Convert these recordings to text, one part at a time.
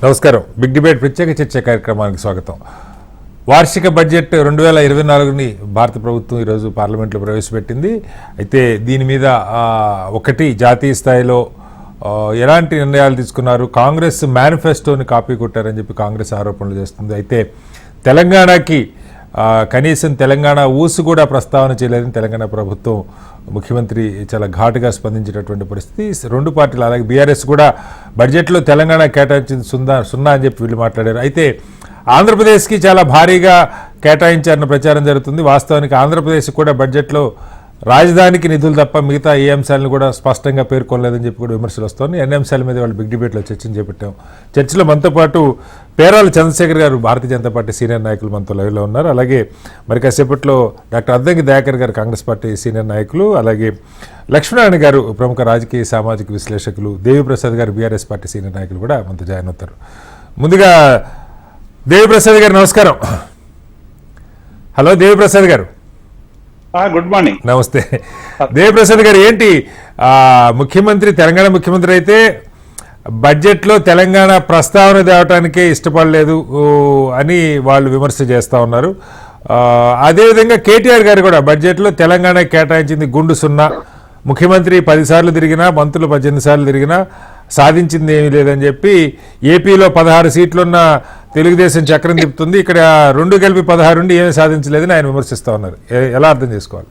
నమస్కారం. Big debate ప్రత్యేక చర్చ కార్యక్రమానికి స్వాగతం. వార్షిక బడ్జెట్ 2024ని భారత ప్రభుత్వం ఈరోజు పార్లమెంట్లో ప్రవేశపెట్టింది. అయితే దీని మీద ఒకటి జాతీయ స్థాయిలో ఎలాంటి నిర్ణయాలు తీసుకున్నారు, కాంగ్రెస్ మేనిఫెస్టోని కాపీ కొట్టారని చెప్పి కాంగ్రెస్ ఆరోపణలు చేస్తుంది. అయితే తెలంగాణకి కనీసం తెలంగాణ ఊసు కూడా ప్రస్తావన చేయలేదని తెలంగాణ ప్రభుత్వం ముఖ్యమంత్రి చాలా ఘాటుగా స్పందించినటువంటి పరిస్థితి. రెండు పార్టీలు అలాగే బీఆర్ఎస్ కూడా బడ్జెట్లో తెలంగాణ కేటాయించింది సున్నా అని చెప్పి వీళ్ళు మాట్లాడారు. అయితే ఆంధ్రప్రదేశ్కి చాలా భారీగా కేటాయించారన్న ప్రచారం జరుగుతుంది. వాస్తవానికి ఆంధ్రప్రదేశ్ కూడా బడ్జెట్లో రాజధానికి నిధులు తప్ప మిగతా ఏ అంశాలను కూడా స్పష్టంగా పేర్కొనలేదని చెప్పి కూడా విమర్శలు వస్తున్నాయి. అన్ని అంశాల మీద వాళ్ళు బిగ్ డిబేట్లో చర్చను చేపట్టాం. చర్చలో మనతో పాటు పేరాల చంద్రశేఖర్ గారు భారతీయ జనతా పార్టీ సీనియర్ నాయకులు మనతో లైవ్లో ఉన్నారు. అలాగే మరి కాసేపట్లో డాక్టర్ అద్దంకి దయాకర్ గారు కాంగ్రెస్ పార్టీ సీనియర్ నాయకులు, అలాగే లక్ష్మీనారాయణ గారు ప్రముఖ రాజకీయ సామాజిక విశ్లేషకులు, దేవిప్రసాద్ గారు బీఆర్ఎస్ పార్టీ సీనియర్ నాయకులు కూడా మనతో జాయిన్ అవుతారు. ముందుగా దేవిప్రసాద్ గారు నమస్కారం. హలో దేవిప్రసాద్ గారు. Good morning. నమస్తే దేవిప్రసాద్ గారు. ఏంటి ముఖ్యమంత్రి, తెలంగాణ ముఖ్యమంత్రి అయితే బడ్జెట్లో తెలంగాణ ప్రస్తావన తేవటానికే ఇష్టపడలేదు అని వాళ్ళు విమర్శ చేస్తూ ఉన్నారు. అదేవిధంగా కేటీఆర్ గారు కూడా బడ్జెట్లో తెలంగాణ కేటాయించింది గుండు సున్నా, ముఖ్యమంత్రి 10 సార్లు తిరిగినా మంత్రులు 18 సార్లు తిరిగినా సాధించింది ఏమీ లేదని చెప్పి ఏపీలో 16 సీట్లున్న తెలుగుదేశం చక్రం తిప్పుతుంది, ఇక్కడ 2 కలిపి 16 ఉండి ఏమీ సాధించలేదని ఆయన విమర్శిస్తూ ఉన్నారు. ఎలా అర్థం చేసుకోవాలి?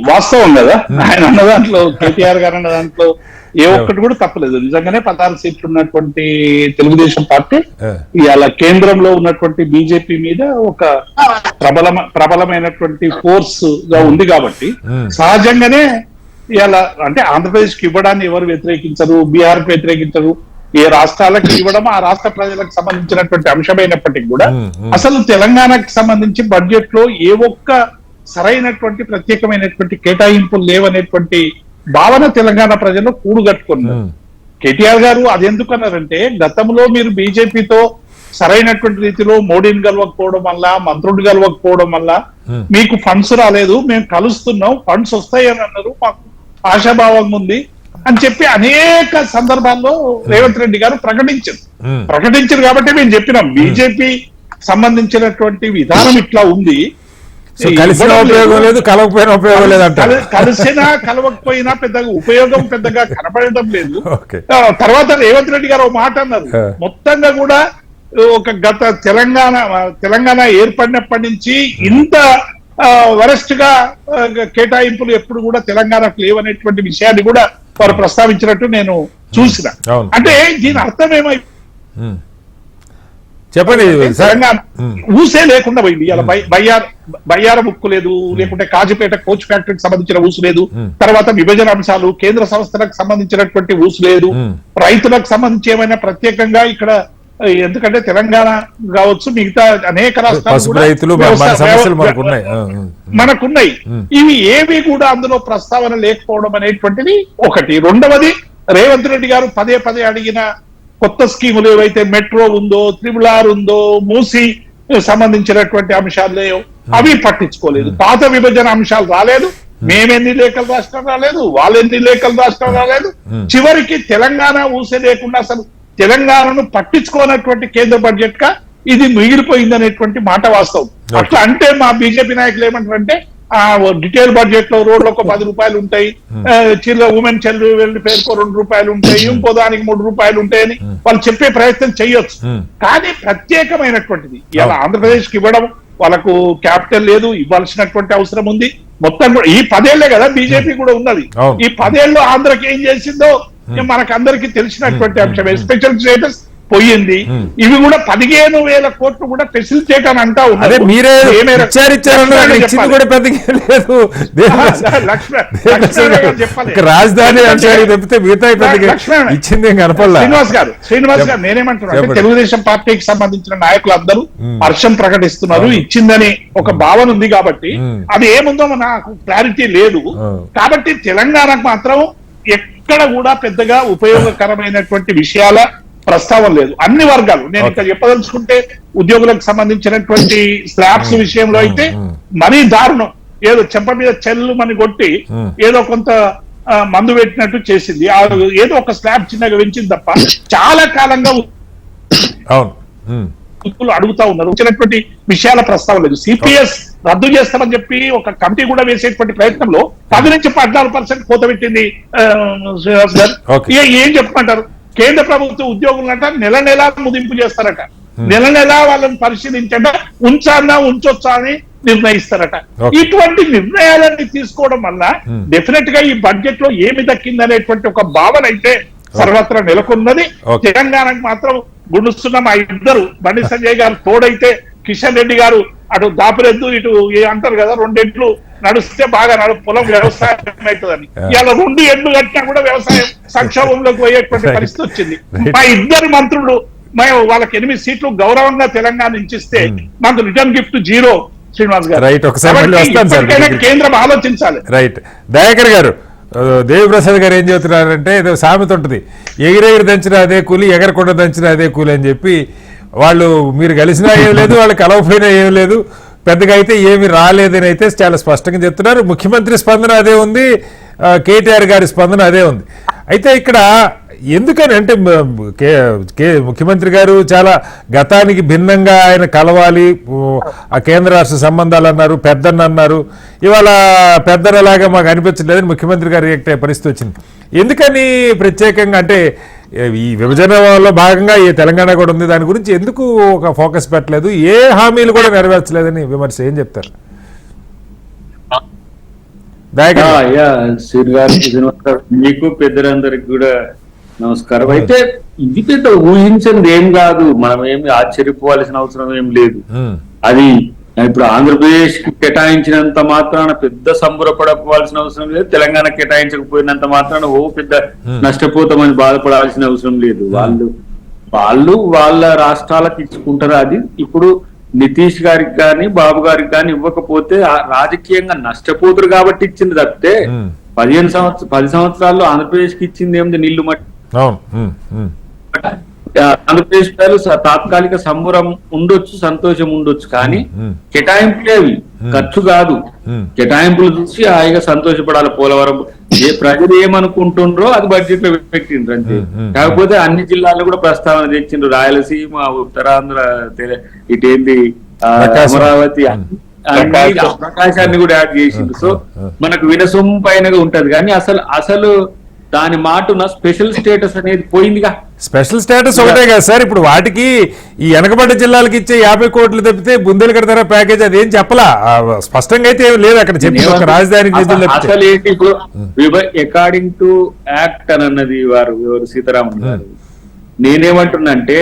వాస్తవం కదా ఆయన అన్న దాంట్లో, కేటీఆర్ గారు అన్న దాంట్లో ఏ ఒక్కటి కూడా తప్పలేదు. నిజంగానే 16 సీట్లు ఉన్నటువంటి తెలుగుదేశం పార్టీ ఇవాళ కేంద్రంలో ఉన్నటువంటి బీజేపీ మీద ఒక ప్రబలమైనటువంటి ఫోర్స్ గా ఉంది కాబట్టి సహజంగానే ఇవాళ అంటే ఆంధ్రప్రదేశ్ కి ఇవ్వడాన్ని ఎవరు వ్యతిరేకించరు, బీహార్ కి వ్యతిరేకించరు. ఏ రాష్ట్రాలకు ఇవ్వడం ఆ రాష్ట్ర ప్రజలకు సంబంధించినటువంటి అంశమైనప్పటికీ కూడా అసలు తెలంగాణకు సంబంధించి బడ్జెట్ లో ఏ ఒక్క సరైనటువంటి ప్రత్యేకమైనటువంటి కేటాయింపులు లేవనేటువంటి భావన తెలంగాణ ప్రజల్లో కూడుగట్టుకున్నారు. కేటీఆర్ గారు అది ఎందుకు అన్నారంటే, గతంలో మీరు బీజేపీతో సరైనటువంటి రీతిలో మోడీని కలవకపోవడం వల్ల, మంత్రుడు కలవకపోవడం వల్ల మీకు ఫండ్స్ రాలేదు, మేము కలుస్తున్నాం, ఫండ్స్ వస్తాయని అన్నారు, మాకు ఆశాభావం ఉంది అని చెప్పి అనేక సందర్భాల్లో రేవంత్ రెడ్డి గారు ప్రకటించారు కాబట్టి మేము చెప్పినాం బీజేపీ సంబంధించినటువంటి విధానం ఇట్లా ఉంది, కలిసినా ఉపయోగం లేదు, కలవకపోయినా ఉపయోగం లేదు అంట. కలిసినా కలవకపోయినా పెద్దగా కనపడటం లేదు. తర్వాత రేవంత్ రెడ్డి గారు ఒక మాట అన్నారు, మొత్తంగా కూడా ఒక గత తెలంగాణ ఏర్పడినప్పటి నుంచి ఇంత వరస్ట్ గా కేటాయింపులు ఎప్పుడు కూడా తెలంగాణకు లేవనేటువంటి విషయాన్ని కూడా వారు ప్రస్తావించినట్టు నేను చూసిన. అంటే దీని అర్థం ఏమై చెప్పండి, తెలంగాణ ఊసే లేకుండా పోయింది. ఇలా బయ్యార ముక్కు లేదు, లేకుంటే కాజీపేట కోచ్ ఫ్యాక్టరీకి సంబంధించిన ఊసు లేదు, తర్వాత విభజన అంశాలు, కేంద్ర సంస్థలకు సంబంధించినటువంటి ఊసు లేదు, రైతులకు సంబంధించి ఏమైనా ప్రత్యేకంగా ఇక్కడ, ఎందుకంటే తెలంగాణ కావచ్చు మిగతా అనేక రాష్ట్రాలు మనకున్నాయి, ఇవి ఏవి కూడా అందులో ప్రస్తావన లేకపోవడం అనేటువంటిది ఒకటి. రెండవది, రేవంత్ రెడ్డి గారు పదే అడిగిన కొత్త స్కీములు ఏవైతే మెట్రో ఉందో, త్రిబుల్-ఆర్ ఉందో, మూసి సంబంధించినటువంటి అంశాలు లేవు, అవి పట్టించుకోలేదు. పాత విభజన అంశాలు రాలేదు, మేమెన్ని లేఖలు రాష్ట్రం రాలేదు, వాళ్ళెన్ని లేఖలు రాష్ట్రం రాలేదు, చివరికి తెలంగాణ ఊసే లేకుండా అసలు తెలంగాణను పట్టించుకోనటువంటి కేంద్ర బడ్జెట్ గా ఇది మిగిలిపోయింది అనేటువంటి మాట వాస్తవం. అట్లా అంటే మా బీజేపీ నాయకులు ఏమంటారంటే, డీటెయిల్ బడ్జెట్ లో రోడ్లకు 10 రూపాయలు ఉంటాయి, ఉమెన్ చైల్డ్ వెల్ఫేర్కో 2 రూపాయలు ఉంటాయి, ఇంకో దానికి 3 రూపాయలు ఉంటాయని వాళ్ళు చెప్పే ప్రయత్నం చేయొచ్చు. కానీ ప్రత్యేకమైనటువంటిది ఇలా ఆంధ్రప్రదేశ్ కి ఇవ్వడం, వాళ్ళకు క్యాపిటల్ లేదు, ఇవ్వాల్సినటువంటి అవసరం ఉంది. మొత్తం కూడా ఈ 10 ఏళ్లే కదా బీజేపీ కూడా ఉన్నది. ఈ 10 ఏళ్ళు ఆంధ్రకి ఏం చేసిందో మనకు అందరికీ తెలిసినటువంటి అంశమే. స్పెషల్ స్టేటస్ పోయింది, ఇవి కూడా 15,000 కోట్లు కూడా ఫెసిలిటేట్ అని అంటా ఉన్నారు. రాజధాని శ్రీనివాస్ గారు నేనేమంటున్నా, తెలుగుదేశం పార్టీకి సంబంధించిన నాయకులు అందరూ హర్షం ప్రకటిస్తున్నారు, ఇచ్చిందని ఒక భావన ఉంది కాబట్టి అది ఏముందో నాకు క్లారిటీ లేదు. కాబట్టి తెలంగాణకు మాత్రం ఎక్కడ కూడా పెద్దగా ఉపయోగకరమైనటువంటి విషయాల ప్రస్తావన లేదు. అన్ని వర్గాలు, నేను ఇక్కడ చెప్పదలుచుకుంటే ఉద్యోగులకు సంబంధించినటువంటి స్లాబ్స్ విషయంలో అయితే మరీ దారుణం. ఏదో చెంప మీద చెల్లు మని కొట్టి ఏదో కొంత మందు పెట్టినట్టు చేసింది. ఏదో ఒక స్లాబ్ చిన్నగా పెంచింది తప్ప చాలా కాలంగా అడుగుతా ఉన్నారు. వచ్చినటువంటి విషయాల ప్రస్తావన లేదు. సిపిఎస్ రద్దు చేస్తామని చెప్పి ఒక కమిటీ కూడా వేసేటువంటి ప్రయత్నంలో 10 నుంచి 14% కోత పెట్టింది శ్రీనివాస్ గారు. ఏం చెప్పమంటారు? కేంద్ర ప్రభుత్వ ఉద్యోగులంట నెల ముదింపు చేస్తారట, నెల వాళ్ళని పరిశీలించండి, ఉంచొచ్చా అని నిర్ణయిస్తారట. ఇటువంటి నిర్ణయాలన్నీ తీసుకోవడం వల్ల డెఫినెట్ గా ఈ బడ్జెట్ లో ఏమి దక్కిందనేటువంటి ఒక భావన అయితే సర్వత్రా నెలకొన్నది. తెలంగాణకు మాత్రం గుణుస్తున్న మా ఇద్దరు బండి సంజయ్ గారు తోడైతే కిషన్ రెడ్డి గారు అటు దాపిరెద్దు ఇటు అంటారు కదా, 2 ఎడ్లు నడిస్తే బాగా పొలం వ్యవసాయం అవుతుందని. ఇవాళ 2 ఎడ్లు కట్టినా కూడా వ్యవసాయం సంక్షోభంలోకి పోయేటువంటి పరిస్థితి వచ్చింది. మా ఇద్దరు మంత్రులు మేము వాళ్ళకి 8 సీట్లు గౌరవంగా తెలంగాణ ఇచ్చిస్తే మాకు రిటర్న్ గిఫ్ట్ 0. శ్రీనివాస్ గారు రైట్, ఒకసారి కేంద్రం ఆలోచించాలి. రైట్, దయాకర్ గారు, దేవిప్రసాద్ గారు ఏం చెబుతున్నారంటే ఏదో సామెత ఉంటుంది, ఎగిరెగిరి దంచిన అదే కూలి, ఎగరకుండా దంచిన అదే కూలి అని చెప్పి. వాళ్ళు మీరు కలిసినా ఏం లేదు, వాళ్ళు కలవపోయినా ఏం లేదు, పెద్దగా అయితే ఏమి రాలేదని అయితే చాలా స్పష్టంగా చెప్తున్నారు. ముఖ్యమంత్రి స్పందన అదే ఉంది, కేటీఆర్ గారి స్పందన అదే ఉంది. అయితే ఇక్కడ ఎందుకని అంటే ముఖ్యమంత్రి గారు చాలా గతానికి భిన్నంగా ఆయన కలవాలి, ఆ కేంద్ర రాష్ట్ర సంబంధాలు అన్నారు, పెద్దన్న అన్నారు. ఇవాళ పెద్దనలాగా మాకు అనిపించలేదని ముఖ్యమంత్రి గారు రియాక్ట్ అయ్యే పరిస్థితి వచ్చింది. ఎందుకని ప్రత్యేకంగా అంటే ఈ విభజనలో భాగంగా ఈ తెలంగాణ కూడా ఉంది, దాని గురించి ఎందుకు ఒక ఫోకస్ పెట్టలేదు, ఏ హామీలు కూడా నెరవేర్చలేదని విమర్శ ఏం చెప్తారు? మీకు పెద్దలందరికి కూడా నమస్కారం. అయితే ఇది పెద్ద ఊహించింది ఏం కాదు, మనం ఏమి ఆశ్చర్యపోవాల్సిన అవసరం ఏం లేదు. అది ఇప్పుడు ఆంధ్రప్రదేశ్ కి కేటాయించినంత మాత్రాన పెద్ద సంబరపడవలసిన అవసరం లేదు, తెలంగాణ కేటాయించకపోయినంత మాత్రాన పెద్ద నష్టపోతామని బాధపడాల్సిన అవసరం లేదు. వాళ్ళు వాళ్ళ రాష్ట్రాలకు ఇచ్చుకుంటారు. అది ఇప్పుడు నితీష్ గారికి కానీ బాబు గారికి కానీ ఇవ్వకపోతే రాజకీయంగా నష్టపోతారు కాబట్టి ఇచ్చింది తప్పితే 10 సంవత్సరాల్లో ఆంధ్రప్రదేశ్ కి ఇచ్చింది ఏమిటి? నీళ్లు మట్టి. ఆంధ్రప్రదేశ్ ప్రజలు తాత్కాలిక సంబరం ఉండొచ్చు, సంతోషం ఉండొచ్చు, కానీ కేటాయింపులేవి ఖర్చు కాదు. కేటాయింపులు చూసి హాయిగా సంతోషపడాలి. పోలవరం ప్రజలు ఏమనుకుంటుండ్రో అది బడ్జెట్ లో పెట్టిండ్రు అంతే. కాకపోతే అన్ని జిల్లాల్లో కూడా ప్రస్తావన తెచ్చిండ్రు, రాయలసీమ, ఉత్తరాంధ్ర, ఇటేంది అమరావతి, ప్రకాశాన్ని కూడా యాడ్ చేసిండ్రు. సో మనకు వినసొంపైనగా ఉంటది, కానీ అసలు దాని మాటున స్పెషల్ స్టేటస్ అనేది పోయిందిగా. స్పెషల్ స్టేటస్ ఒకటే కదా సార్, ఇప్పుడు వాటికి ఈ వెనకబడ్డ జిల్లాలకు ఇచ్చే 50 కోట్లు తప్పితే బుందేలు కడతారా ప్యాకేజ్ అదేం చెప్పలా, స్పష్టంగా అయితే ఏం లేదు అక్కడ చెప్పి ఒక రాజధాని. అసలు ఏంటి ఇప్పుడు అకార్డింగ్ టు యాక్ట్ అని అన్నది వారు సీతారామన్ గారు. నేనేమంటున్నంటే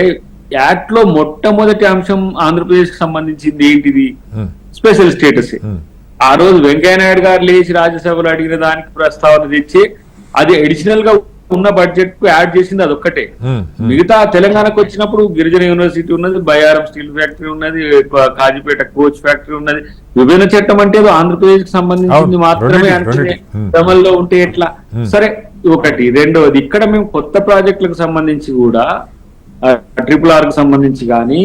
యాక్ట్ లో మొట్టమొదటి అంశం ఆంధ్రప్రదేశ్ కి సంబంధించింది ఏంటిది? Special status. ఆ రోజు వెంకయ్యనాయుడు గారు లేచి రాజ్యసభలో అడిగిన దానికి ప్రస్తావన తెచ్చి అది అడిషనల్ గా ఉన్న బడ్జెట్ కు యాడ్ చేసింది అదొక్కటే. మిగతా తెలంగాణకు వచ్చినప్పుడు గిరిజన యూనివర్సిటీ ఉన్నది, బయ్యారం స్టీల్ ఫ్యాక్టరీ ఉన్నది, కాజీపేట కోచ్ ఫ్యాక్టరీ ఉన్నది. విభజన చట్టం అంటే ఆంధ్రప్రదేశ్ కి సంబంధించింది మాత్రమే అంటే క్రమంలో ఉంటే ఎట్లా? సరే, ఒకటి. రెండవది, ఇక్కడ మేము కొత్త ప్రాజెక్టులకు సంబంధించి కూడా RRR కు సంబంధించి కానీ,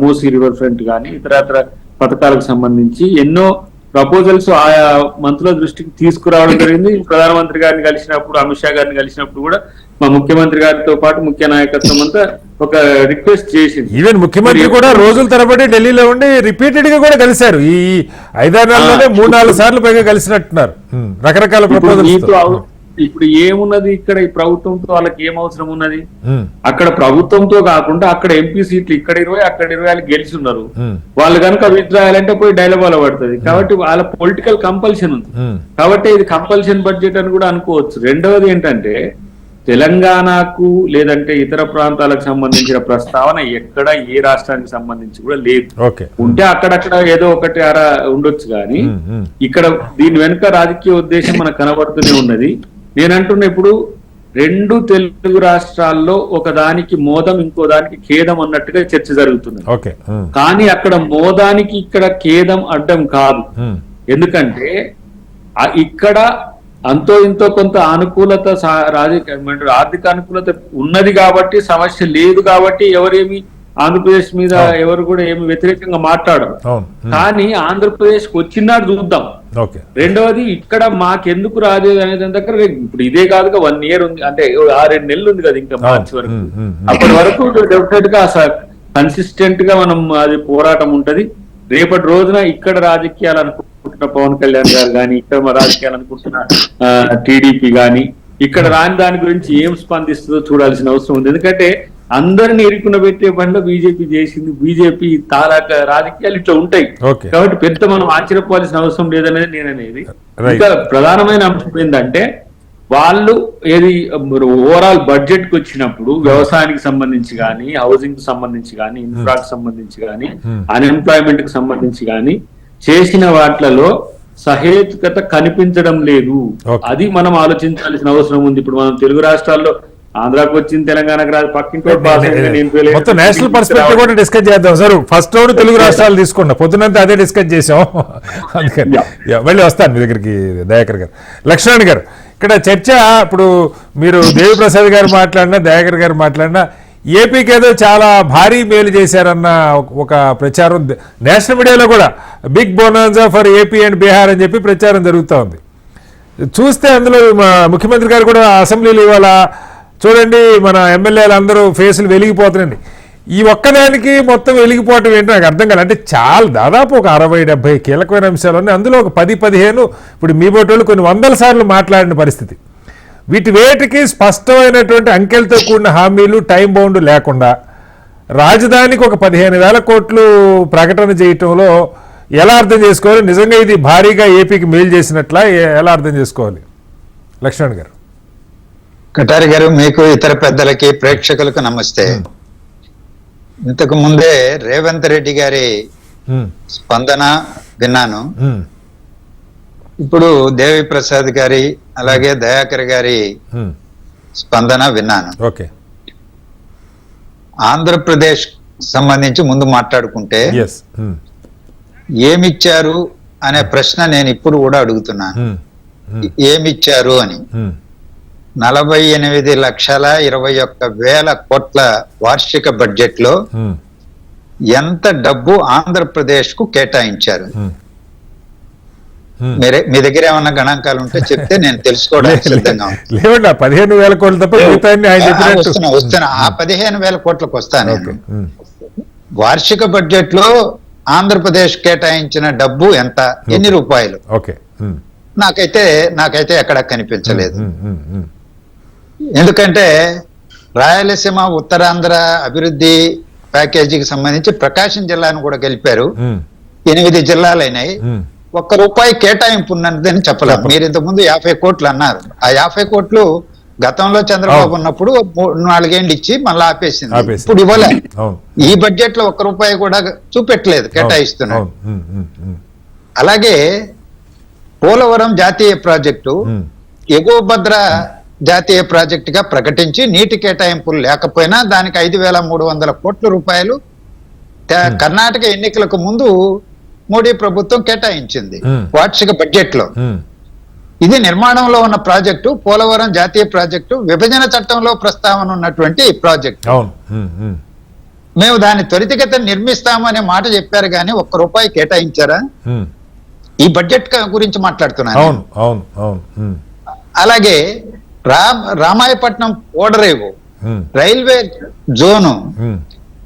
మూసీ రివర్ ఫ్రంట్ కానీ, ఇతరత్ర పథకాలకు సంబంధించి ఎన్నో ప్రపోజల్స్ ఆయా మంత్రుల దృష్టికి తీసుకురావడం జరిగింది. ప్రధానమంత్రి గారిని కలిసినప్పుడు, అమిత్ షా గారిని కలిసినప్పుడు కూడా మా ముఖ్యమంత్రి గారితో పాటు ముఖ్య నాయకత్వం అంతా ఒక రిక్వెస్ట్ చేసింది. ఈవెన్ ముఖ్యమంత్రి కూడా రోజుల తరబడి ఢిల్లీలో ఉండి రిపీటెడ్ గా కూడా కలిశారు. ఈ 5-6 నెలలోనే 3-4 సార్లు పైగా కలిసినట్టున్నారు రకరకాల ప్రపోజల్స్. ఇప్పుడు ఏమున్నది ఇక్కడ ఈ ప్రభుత్వంతో వాళ్ళకి ఏం అవసరం ఉన్నది? అక్కడ ప్రభుత్వంతో కాకుండా అక్కడ ఎంపీ సీట్లు ఇక్కడ 20 అక్కడ 20 గెలిచి ఉన్నారు. వాళ్ళు కనుక విత్డ్రాయాలంటే పోయి డైలబాల పడుతుంది. కాబట్టి వాళ్ళ పొలిటికల్ కంపల్షన్ ఉంది. కాబట్టి ఇది కంపల్షన్ బడ్జెట్ అని కూడా అనుకోవచ్చు. రెండవది ఏంటంటే తెలంగాణకు లేదంటే ఇతర ప్రాంతాలకు సంబంధించిన ప్రస్తావన ఎక్కడ ఏ రాష్ట్రానికి సంబంధించి కూడా లేదు. ఉంటే అక్కడక్కడ ఏదో ఒకటి ఉండొచ్చు, కానీ ఇక్కడ దీని వెనుక రాజకీయ ఉద్దేశం మనకు కనబడుతూనే ఉన్నది. నేనంటున్నా ఇప్పుడు 2 తెలుగు రాష్ట్రాల్లో ఒక దానికి మోదం, ఇంకో దానికి ఖేదం అన్నట్టుగా చర్చ జరుగుతుంది. కానీ అక్కడ మోదానికి ఇక్కడ ఖేదం అడ్డం కాదు. ఎందుకంటే ఇక్కడ అంతో ఇంతో కొంత అనుకూలత, ఆర్థిక అనుకూలత ఉన్నది కాబట్టి, సమస్య లేదు కాబట్టి ఎవరేమి ఆంధ్రప్రదేశ్ మీద ఎవరు కూడా ఏమి వ్యతిరేకంగా మాట్లాడరు. అవును. కానీ ఆంధ్రప్రదేశ్ కి వచ్చినాడు చూద్దాం. ఓకే. రెండవది ఇక్కడ మాకెందుకు రాలేదు అనేది దగ్గర ఇప్పుడు ఇదే కాదుగా 1 ఇయర్ ఉంది, అంటే 6-7 నెలలు ఉంది కదా ఇంకా మార్చి వరకు. అప్పటి వరకు డెఫినెట్ గా కన్సిస్టెంట్ గా మనం అది పోరాటం ఉంటది. రేపటి రోజున ఇక్కడ రాజకీయాలు అనుకుంటున్న పవన్ కళ్యాణ్ గారు కానీ, ఇక్కడ రాజకీయాలు అనుకుంటున్న టీడీపీ గాని ఇక్కడ రాని దాని గురించి ఏం స్పందిస్తుందో చూడాల్సిన అవసరం ఉంది. ఎందుకంటే అందరిని ఇరుకున పెట్టే పనిలో బీజేపీ చేసింది. బీజేపీ తాలూక రాజకీయాలు ఇట్లా ఉంటాయి కాబట్టి పెద్ద మనం ఆశ్చర్యపోవాల్సిన అవసరం లేదనేది నేననేది. ఇంకా ప్రధానమైన అంశం ఏంటంటే వాళ్ళు ఏది ఓవరాల్ బడ్జెట్ కి వచ్చినప్పుడు వ్యవసాయానికి సంబంధించి కానీ, హౌసింగ్ కి సంబంధించి కానీ, ఇన్ఫ్రాకి సంబంధించి కానీ, అన్ఎంప్లాయ్మెంట్ కి సంబంధించి కానీ చేసిన వాటిలలో సహేతుకత కనిపించడం లేదు. అది మనం ఆలోచించాల్సిన అవసరం ఉంది. ఇప్పుడు మనం తెలుగు రాష్ట్రాల్లో ఆంధ్రాకి వచ్చింది, తెలంగాణకు రాదు, పక్కింటి మొత్తం నేషనల్ పర్స్పెక్టివ్ కూడా డిస్కస్ చేద్దాం సార్. ఫస్ట్ రౌండ్ తెలుగు రాష్ట్రాలు తీసుకున్నా, పొద్దునంతా అదే డిస్కస్ చేసాం. అందుకని మళ్ళీ వస్తాను మీ దగ్గరికి దయాకర్ గారు. లక్ష్మణ్ గారు, ఇక్కడ చర్చ ఇప్పుడు మీరు దేవిప్రసాద్ గారు మాట్లాడినా, దయాకర్ గారు మాట్లాడినా ఏపీకి ఏదో చాలా భారీ మేలు చేశారన్న ఒక ప్రచారం నేషనల్ మీడియాలో కూడా, big bonanza for AP and Bihar అని చెప్పి ప్రచారం జరుగుతూ ఉంది. చూస్తే అందులో ముఖ్యమంత్రి గారు కూడా అసెంబ్లీలో ఇవాళ చూడండి మన ఎమ్మెల్యేలు అందరూ ఫేసులు వెలిగిపోతున్నాయండి. ఈ ఒక్కదానికి మొత్తం వెలిగిపోవటం ఏంటో నాకు అర్థం కాదు. అంటే చాలా దాదాపు ఒక 60-70 కీలకమైన అంశాలు ఉన్నాయి. అందులో ఒక 10-15 ఇప్పుడు మీ బోటోళ్ళు కొన్ని 100 సార్లు మాట్లాడిన పరిస్థితి. వేటికి స్పష్టమైనటువంటి అంకెలతో కూడిన హామీలు, టైం బౌండ్ లేకుండా రాజధానికి ఒక 15,000 కోట్లు ప్రకటన చేయటంలో ఎలా అర్థం చేసుకోవాలి? నిజంగా ఇది భారీగా ఏపీకి మేలు చేసినట్లా ఎలా అర్థం చేసుకోవాలి? లక్ష్మణ్ గారు. కటారి గారు, మీకు ఇతర పెద్దలకి ప్రేక్షకులకు నమస్తే. ఇంతకు ముందే రేవంత్ రెడ్డి గారి స్పందన విన్నాను. ఇప్పుడు దేవి ప్రసాద్ గారి అలాగే దయాకర్ గారి స్పందన విన్నాను. ఓకే. ఆంధ్రప్రదేశ్ సంబంధించి ముందు మాట్లాడుకుంటే ఏమిచ్చారు అనే ప్రశ్న నేను ఇప్పుడు కూడా అడుగుతున్నాను. ఏమిచ్చారు అని. 48,21,000 కోట్ల వార్షిక బడ్జెట్ లో ఎంత డబ్బు ఆంధ్రప్రదేశ్ కు కేటాయించారు? మీ దగ్గర ఏమన్నా గణాంకాలు ఉంటే చెప్తే నేను తెలుసుకోవడానికి సిద్ధంగా ఉన్నాను. 15,000 కోట్ల తప్ప వస్తున్నా. ఆ 15,000 కోట్లకు వస్తాను. వార్షిక బడ్జెట్ లో ఆంధ్రప్రదేశ్ కేటాయించిన డబ్బు ఎంత, ఎన్ని రూపాయలు? నాకైతే ఎక్కడ కనిపించలేదు. ఎందుకంటే రాయలసీమ ఉత్తరాంధ్ర అభివృద్ధి ప్యాకేజీకి సంబంధించి ప్రకాశం జిల్లాను కూడా గెలిపారు. 8 జిల్లాలైనాయి. ₹1 కేటాయింపు ఉన్నదని చెప్పలేదు. మీరు ఇంతకు ముందు 50 కోట్లు అన్నారు. ఆ 50 కోట్లు గతంలో చంద్రబాబు ఉన్నప్పుడు 4 ఏళ్ళు ఇచ్చి మళ్ళీ ఆపేసింది. ఇప్పుడు ఇవ్వలే. ఈ బడ్జెట్ లో ₹1 కూడా చూపెట్టలేదు కేటాయిస్తున్నాడు. అలాగే పోలవరం జాతీయ ప్రాజెక్టు ఎగువ భద్ర జాతీయ ప్రాజెక్ట్ గా ప్రకటించి నీటి కేటాయింపులు లేకపోయినా దానికి 5,300 కోట్ల రూపాయలు కర్ణాటక ఎన్నికలకు ముందు మోడీ ప్రభుత్వం కేటాయించింది వార్షిక బడ్జెట్ లో. ఇది నిర్మాణంలో ఉన్న ప్రాజెక్టు, పోలవరం జాతీయ ప్రాజెక్టు, విభజన చట్టంలో ప్రస్తావన ఉన్నటువంటి ప్రాజెక్టు. మేము దాన్ని త్వరితగతిన నిర్మిస్తాము అనే మాట చెప్పారు కానీ ₹1 కేటాయించారా? ఈ బడ్జెట్ గురించి మాట్లాడుతున్నాను. అలాగే రామాయపట్నం ఓడరేవు రైల్వే జోను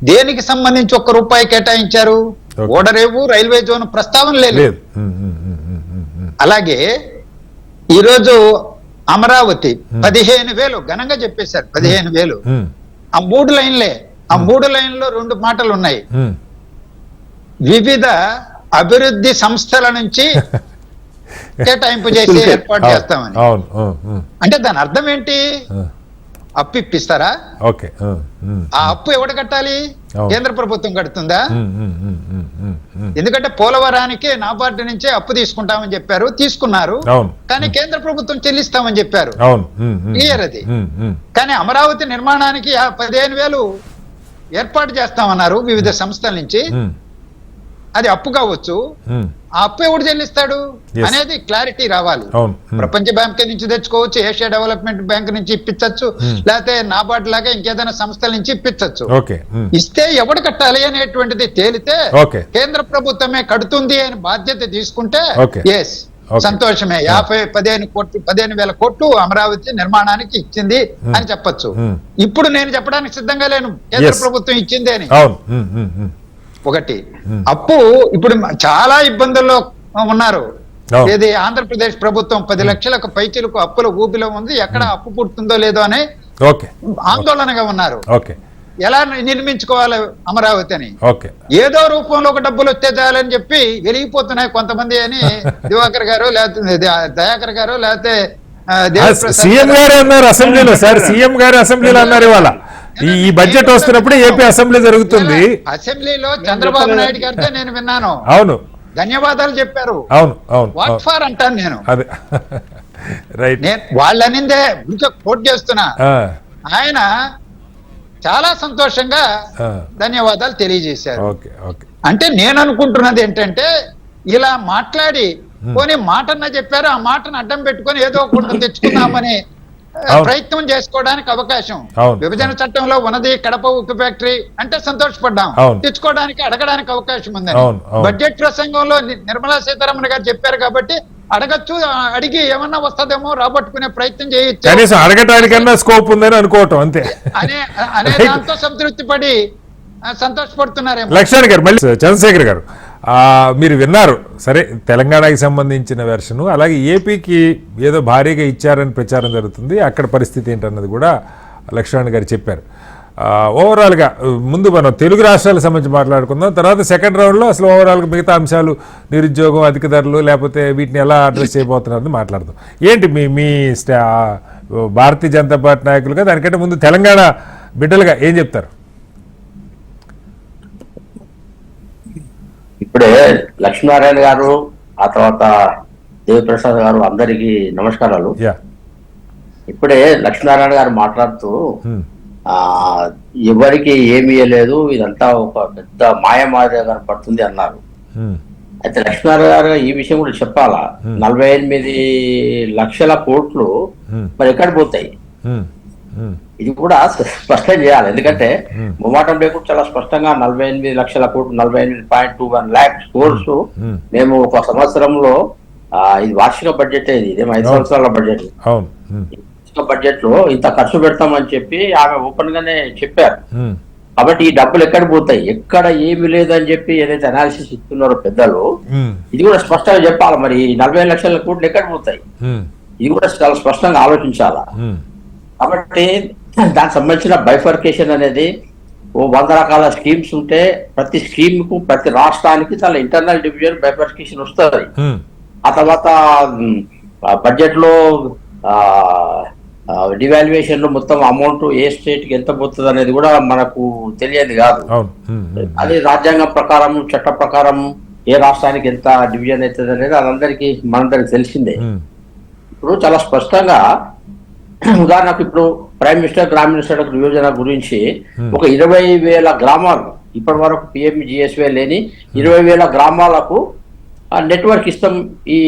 దేనికి సంబంధించి ₹1 కేటాయించారు? ఓడరేవు రైల్వే జోన్ ప్రస్తావన లేదు. అలాగే ఈరోజు అమరావతి 15,000 ఘనంగా చెప్పేశారు. 15,000 ఆ 3 లైన్లే. ఆ 3 లైన్లో 2 మాటలు ఉన్నాయి. వివిధ అభివృద్ధి సంస్థల నుంచి కేటాయింపు చేసి ఏర్పాటు చేస్తామని. అంటే దాని అర్థం ఏంటి? అప్పు ఇప్పిస్తారా? ఆ అప్పు ఎవడు కట్టాలి? కేంద్ర ప్రభుత్వం కడుతుందా? ఎందుకంటే పోలవరానికి నాబార్డు నుంచే అప్పు తీసుకుంటామని చెప్పారు, తీసుకున్నారు. కానీ కేంద్ర ప్రభుత్వం చెల్లిస్తామని చెప్పారు. క్లియర్ అది. కానీ అమరావతి నిర్మాణానికి 15,000 ఏర్పాటు చేస్తామన్నారు వివిధ సంస్థల నుంచి. అది అప్పు కావచ్చు. ఆ అప్పు ఎవడు చెల్లిస్తాడు Yes. అనేది క్లారిటీ రావాలి. అవును. ప్రపంచ బ్యాంక్ నుంచి తెచ్చుకోవచ్చు, ఏషియా డెవలప్మెంట్ బ్యాంక్ నుంచి ఇప్పించవచ్చు, లేకపోతే నాబార్డ్ లాగా ఇంకేదైనా సంస్థల నుంచి ఇప్పించవచ్చు. ఓకే. ఇస్తే ఎవడు కట్టాలి అనేటువంటిది తేలితే ఓకే. కేంద్ర ప్రభుత్వమే కడుతుంది అని బాధ్యత తీసుకుంటే Okay. Yes Okay. సంతోషమే. 15,000 కోట్లు అమరావతి నిర్మాణానికి ఇచ్చింది అని చెప్పొచ్చు. ఇప్పుడు నేను చెప్పడానికి సిద్ధంగా లేను కేంద్ర Yes. ప్రభుత్వం ఇచ్చింది అని. అవును. ఒకటి అప్పు ఇప్పుడు చాలా ఇబ్బందుల్లో ఉన్నారు. అవును. ఏది ఆంధ్రప్రదేశ్ ప్రభుత్వం 10 లక్షలకు పైచిలకు అప్పుల ఊబిలో ఉంది. ఎక్కడ అప్పు పుడుతుందో లేదో అని ఓకే. ఆందోళనగా ఉన్నారు. ఓకే. ఎలా నిర్మించుకోవాలి అమరావతి అని. ఓకే. ఏదో రూపంలో ఒక డబ్బులు వస్తే చాలని చెప్పి వెలిగిపోతున్నాయి కొంతమంది అని దివాకర్ గారు లేకపోతే దయాకర్ గారు లేకపోతే సీఎం గారు అన్నారు అసెంబ్లీలో. సార్ సీఎం గారు అసెంబ్లీలో అన్నారు ఇవాళ ఈ బడ్జెట్ వస్తున్నప్పుడు ఏపీ అసెంబ్లీ జరుగుతుంది. అసెంబ్లీలో చంద్రబాబు నాయుడు గారితో నేను విన్నాను. అవును. ధన్యవాదాలు చెప్పారు. అవును. వాట్ ఫార్ అంటాను నేను. అదే రైట్. నేను వాళ్ళనిందే కోట్ చేస్తున్నా. ఆయన చాలా సంతోషంగా ధన్యవాదాలు తెలియజేశారు. ఓకే. ఓకే. అంటే నేను అనుకుంటున్నది ఏంటంటే ఇలా మాట్లాడి పోనీ మాటన్నా చెప్పారు, ఆ మాటను అడ్డం పెట్టుకొని ఏదో ఒకటి తెచ్చుకుందామని ప్రయత్నం చేసుకోవడానికి అవకాశం. విభజన చట్టంలో ఉన్నది కడప ఉక్కు ఫ్యాక్టరీ అంటే సంతోషపడ్డాం. తెచ్చుకోవడానికి అడగడానికి అవకాశం ఉందని బడ్జెట్ ప్రసంగంలో నిర్మలా సీతారామన్ గారు చెప్పారు కాబట్టి అడగచ్చు. అడిగి ఏమన్నా వస్తుందేమో రాబట్టుకునే ప్రయత్నం చేయొచ్చు. కనీసం అడగటానికన్నా స్కోప్ ఉందని అనుకోవటం అంతే అనే దాంతో సంతృప్తి పడి సంతోషపడుతున్నారేమో. లక్ష్మణ్ గారు, మళ్ళీ చంద్రశేఖర్ గారు మీరు విన్నారు. సరే, తెలంగాణకి సంబంధించిన వెర్షను, అలాగే ఏపీకి ఏదో భారీగా ఇచ్చారని ప్రచారం జరుగుతుంది. అక్కడ పరిస్థితి ఏంటన్నది కూడా లక్ష్మణ్ గారు చెప్పారు. ఓవరాల్గా ముందు మనం తెలుగు రాష్ట్రాలకు సంబంధించి మాట్లాడుకుందాం. తర్వాత సెకండ్ రౌండ్లో అసలు ఓవరాల్గా మిగతా అంశాలు, నిరుద్యోగం, అధిక ధరలు, లేకపోతే వీటిని ఎలా అడ్రస్ చేయబోతున్నారని మాట్లాడదాం. ఏంటి మీ భారతీయ జనతా పార్టీ నాయకులుగా, దానికంటే ముందు తెలంగాణ బిడ్డలుగా ఏం చెప్తారు? ఇప్పుడే లక్ష్మీనారాయణ గారు, ఆ తర్వాత దేవిప్రసాద్ గారు, అందరికీ నమస్కారాలు. ఇప్పుడే లక్ష్మీనారాయణ గారు మాట్లాడుతూ ఎవరికి ఏమీ లేదు, ఇదంతా ఒక పెద్ద మాయమాదిగా కనపడుతుంది అన్నారు. అయితే లక్ష్మీనారాయణ గారు ఈ విషయం కూడా చెప్పాలా. 48 లక్షల కోట్లు మరి ఎక్కడ పోతాయి, ఇది కూడా స్పష్టం చేయాలి. ఎందుకంటే మొమాటం లేకుండా చాలా స్పష్టంగా 48 లక్షల కోట్లు, 48.21 lakhs కోర్సు మేము ఒక సంవత్సరంలో, ఇది వార్షిక బడ్జెట్, ఇది 5 సంవత్సరాల బడ్జెట్, బడ్జెట్ లో ఇంత ఖర్చు పెడతామని చెప్పి ఆమె ఓపెన్ గానే చెప్పారు. కాబట్టి ఈ డబ్బులు ఎక్కడ పోతాయి, ఎక్కడ ఏమి లేదని చెప్పి ఏదైతే అనాలిసిస్ ఇస్తున్నారో పెద్దలు, ఇది కూడా స్పష్టంగా చెప్పాలి. మరి 40 లక్షల కోట్లు ఎక్కడ పోతాయి, ఇది కూడా చాలా స్పష్టంగా ఆలోచించాలా. కాబట్టి దానికి సంబంధించిన బైఫర్కేషన్ అనేది 100 రకాల స్కీమ్స్ ఉంటే ప్రతి స్కీమ్ కు, ప్రతి రాష్ట్రానికి చాలా ఇంటర్నల్ డివిజన్ బైఫర్కేషన్ వస్తుంది. ఆ తర్వాత బడ్జెట్ లో డివాల్యుయేషన్ లో మొత్తం అమౌంట్ ఏ స్టేట్ కి ఎంత పోతుంది అనేది కూడా మనకు తెలియదు కాదు. అది రాజ్యాంగం ప్రకారం, చట్ట ప్రకారం ఏ రాష్ట్రానికి ఎంత డివిజన్ అవుతుంది అనేది అదందరికీ మనందరికి తెలిసిందే. ఇప్పుడు చాలా స్పష్టంగా ఉదాహరణకు ఇప్పుడు ప్రైమ్ మినిస్టర్ గ్రామీణ సడక్ యోజన గురించి ఒక 20,000 గ్రామాలు, ఇప్పటి వరకు PMGSY లేని 20,000 గ్రామాలకు నెట్వర్క్ ఇస్తాం ఈ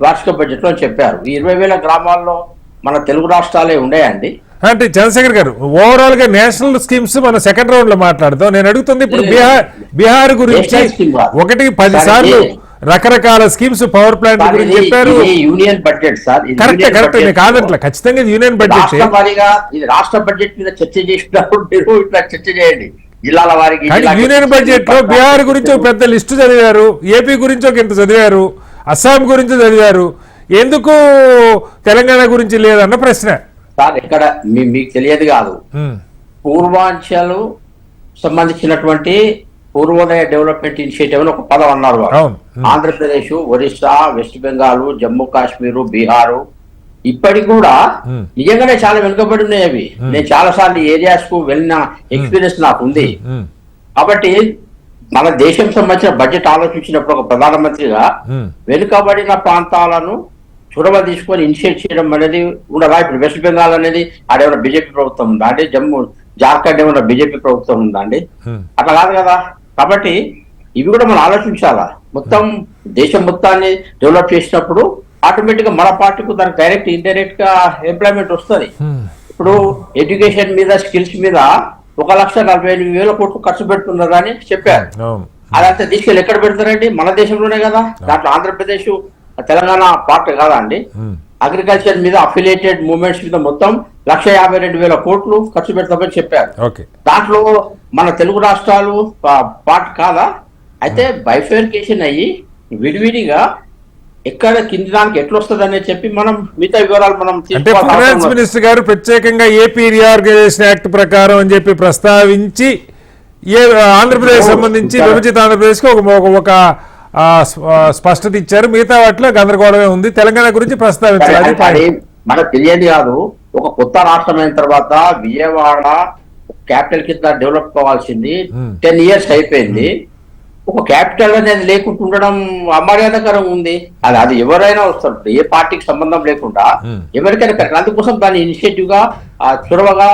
వార్షిక బడ్జెట్ లో చెప్పారు. ఈ 20,000 గ్రామాల్లో మన తెలుగు రాష్ట్రాలే ఉన్నాయండి. అంటే చంద్రశేఖర్ గారు, ఓవరాల్ గా నేషనల్ స్కీమ్స్ మనం సెకండ్ రౌండ్ లో మాట్లాడదాం. నేను అడుగుతుంది ఇప్పుడు బీహార్ గురించి 1-10 సార్లు రకరకాల స్కీమ్స్, పవర్ ప్లాంట్ గురించి చెప్పారు. యూనియన్ బడ్జెట్ సార్, కరెక్ట్ కాదంట్లా, ఖచ్చితంగా ఇది యూనియన్ బడ్జెట్. ఇది రాష్ట్ర బడ్జెట్ మీద చర్చ చేసినప్పుడు మీరు ఇట్లా చర్చ చేయండి. జిల్లాల వారికి యూనియన్ బడ్జెట్ లో బీహార్ గురించి ఒక పెద్ద లిస్టు చదివారు, ఏపీ గురించి ఒక ఇంత చదివారు, అస్సాం గురించి చదివారు, ఎందుకు తెలంగాణ గురించి లేదన్న ప్రశ్న. సార్ ఇక్కడ మీకు తెలియదు కాదు, పూర్వాంచల్ సంబంధించినటువంటి పూర్వోదయ డెవలప్మెంట్ ఇనిషియేటివ్ అని ఒక పదం అన్నారు వారు. ఆంధ్రప్రదేశ్, ఒరిస్సా, వెస్ట్ బెంగాల్, జమ్మూ కాశ్మీర్, బీహారు ఇప్పటికి కూడా నిజంగానే చాలా వెనుకబడి ఉన్నాయి అవి. నేను చాలా సార్లు ఏరియాస్ కు వెళ్ళిన ఎక్స్పీరియన్స్ నాకు ఉంది. కాబట్టి మన దేశం సంబంధించిన బడ్జెట్ ఆలోచించినప్పుడు ఒక ప్రధానమంత్రిగా వెనుకబడిన ప్రాంతాలను చొరవ తీసుకొని ఇనిషియేట్ చేయడం అనేది ఉండదా? ఇప్పుడు వెస్ట్ బెంగాల్ అనేది ఆడేమైనా బీజేపీ ప్రభుత్వం ఉందా అండి? జార్ఖండ్ ఏమైనా బీజేపీ ప్రభుత్వం ఉందా అండి? అట్లా కాదు కదా. కాబట్టి ఇవి కూడా మనం ఆలోచించాలా. మొత్తం దేశం మొత్తాన్ని డెవలప్ చేసినప్పుడు ఆటోమేటిక్ గా మన పార్టీకి దానికి డైరెక్ట్ ఇండైరెక్ట్ గా ఎంప్లాయ్మెంట్ వస్తుంది. ఇప్పుడు ఎడ్యుకేషన్ మీద స్కిల్స్ మీద 1,48,000 కోట్లు ఖర్చు పెడుతున్నారు అని చెప్పారు. అదంతా తీసుకెళ్ళి ఎక్కడ పెడతారండి? మన దేశంలోనే కదా. దాంట్లో ఆంధ్రప్రదేశ్ తెలంగాణ పార్ట్ కాదా అండి? అగ్రికల్చర్ మీద అఫిలియేటెడ్ మూవ్మెంట్స్ మీద మొత్తం 1,52,000 కోట్లు ఖర్చు పెడతామని చెప్పారు. దాంట్లో మన తెలుగు రాష్ట్రాలు పార్ట్ కాదా? అయితే బైఫర్కేషన్ అయ్యి విడివిడిగా ఎక్కడ కింది దానికి ఎట్లా వస్తుంది అనేది చెప్పి మనం మిగతా వివరాలు మనం అంటే ఫైనాన్స్ మినిస్టర్ గారు ప్రత్యేకంగా ఏపీ రీఆర్గనైజేషన్ యాక్ట్ ప్రకారం అని చెప్పి ప్రస్తావించి ఆంధ్రప్రదేశ్ సంబంధించి విభజిత ఆంధ్రప్రదేశ్ కి ఒక స్పష్టత ఇచ్చారు. మిగతా వాటిలో గందరగోళమే ఉంది. తెలంగాణ గురించి ప్రస్తావించాలి. మనకు తెలియదు కాదు. ఒక కొత్త రాష్ట్రం అయిన తర్వాత విజయవాడ క్యాపిటల్ కింద డెవలప్ కావాల్సింది 10 years అయిపోయింది. ఒక క్యాపిటల్ అనేది లేకుండా ఉండడం అమర్యాదకరం ఉంది. అది ఎవరైనా వస్తారు, ఏ పార్టీకి సంబంధం లేకుండా ఎవరికైనా కరెక్ట్. అందుకోసం దాని ఇనిషియేటివ్ గా చొరవగా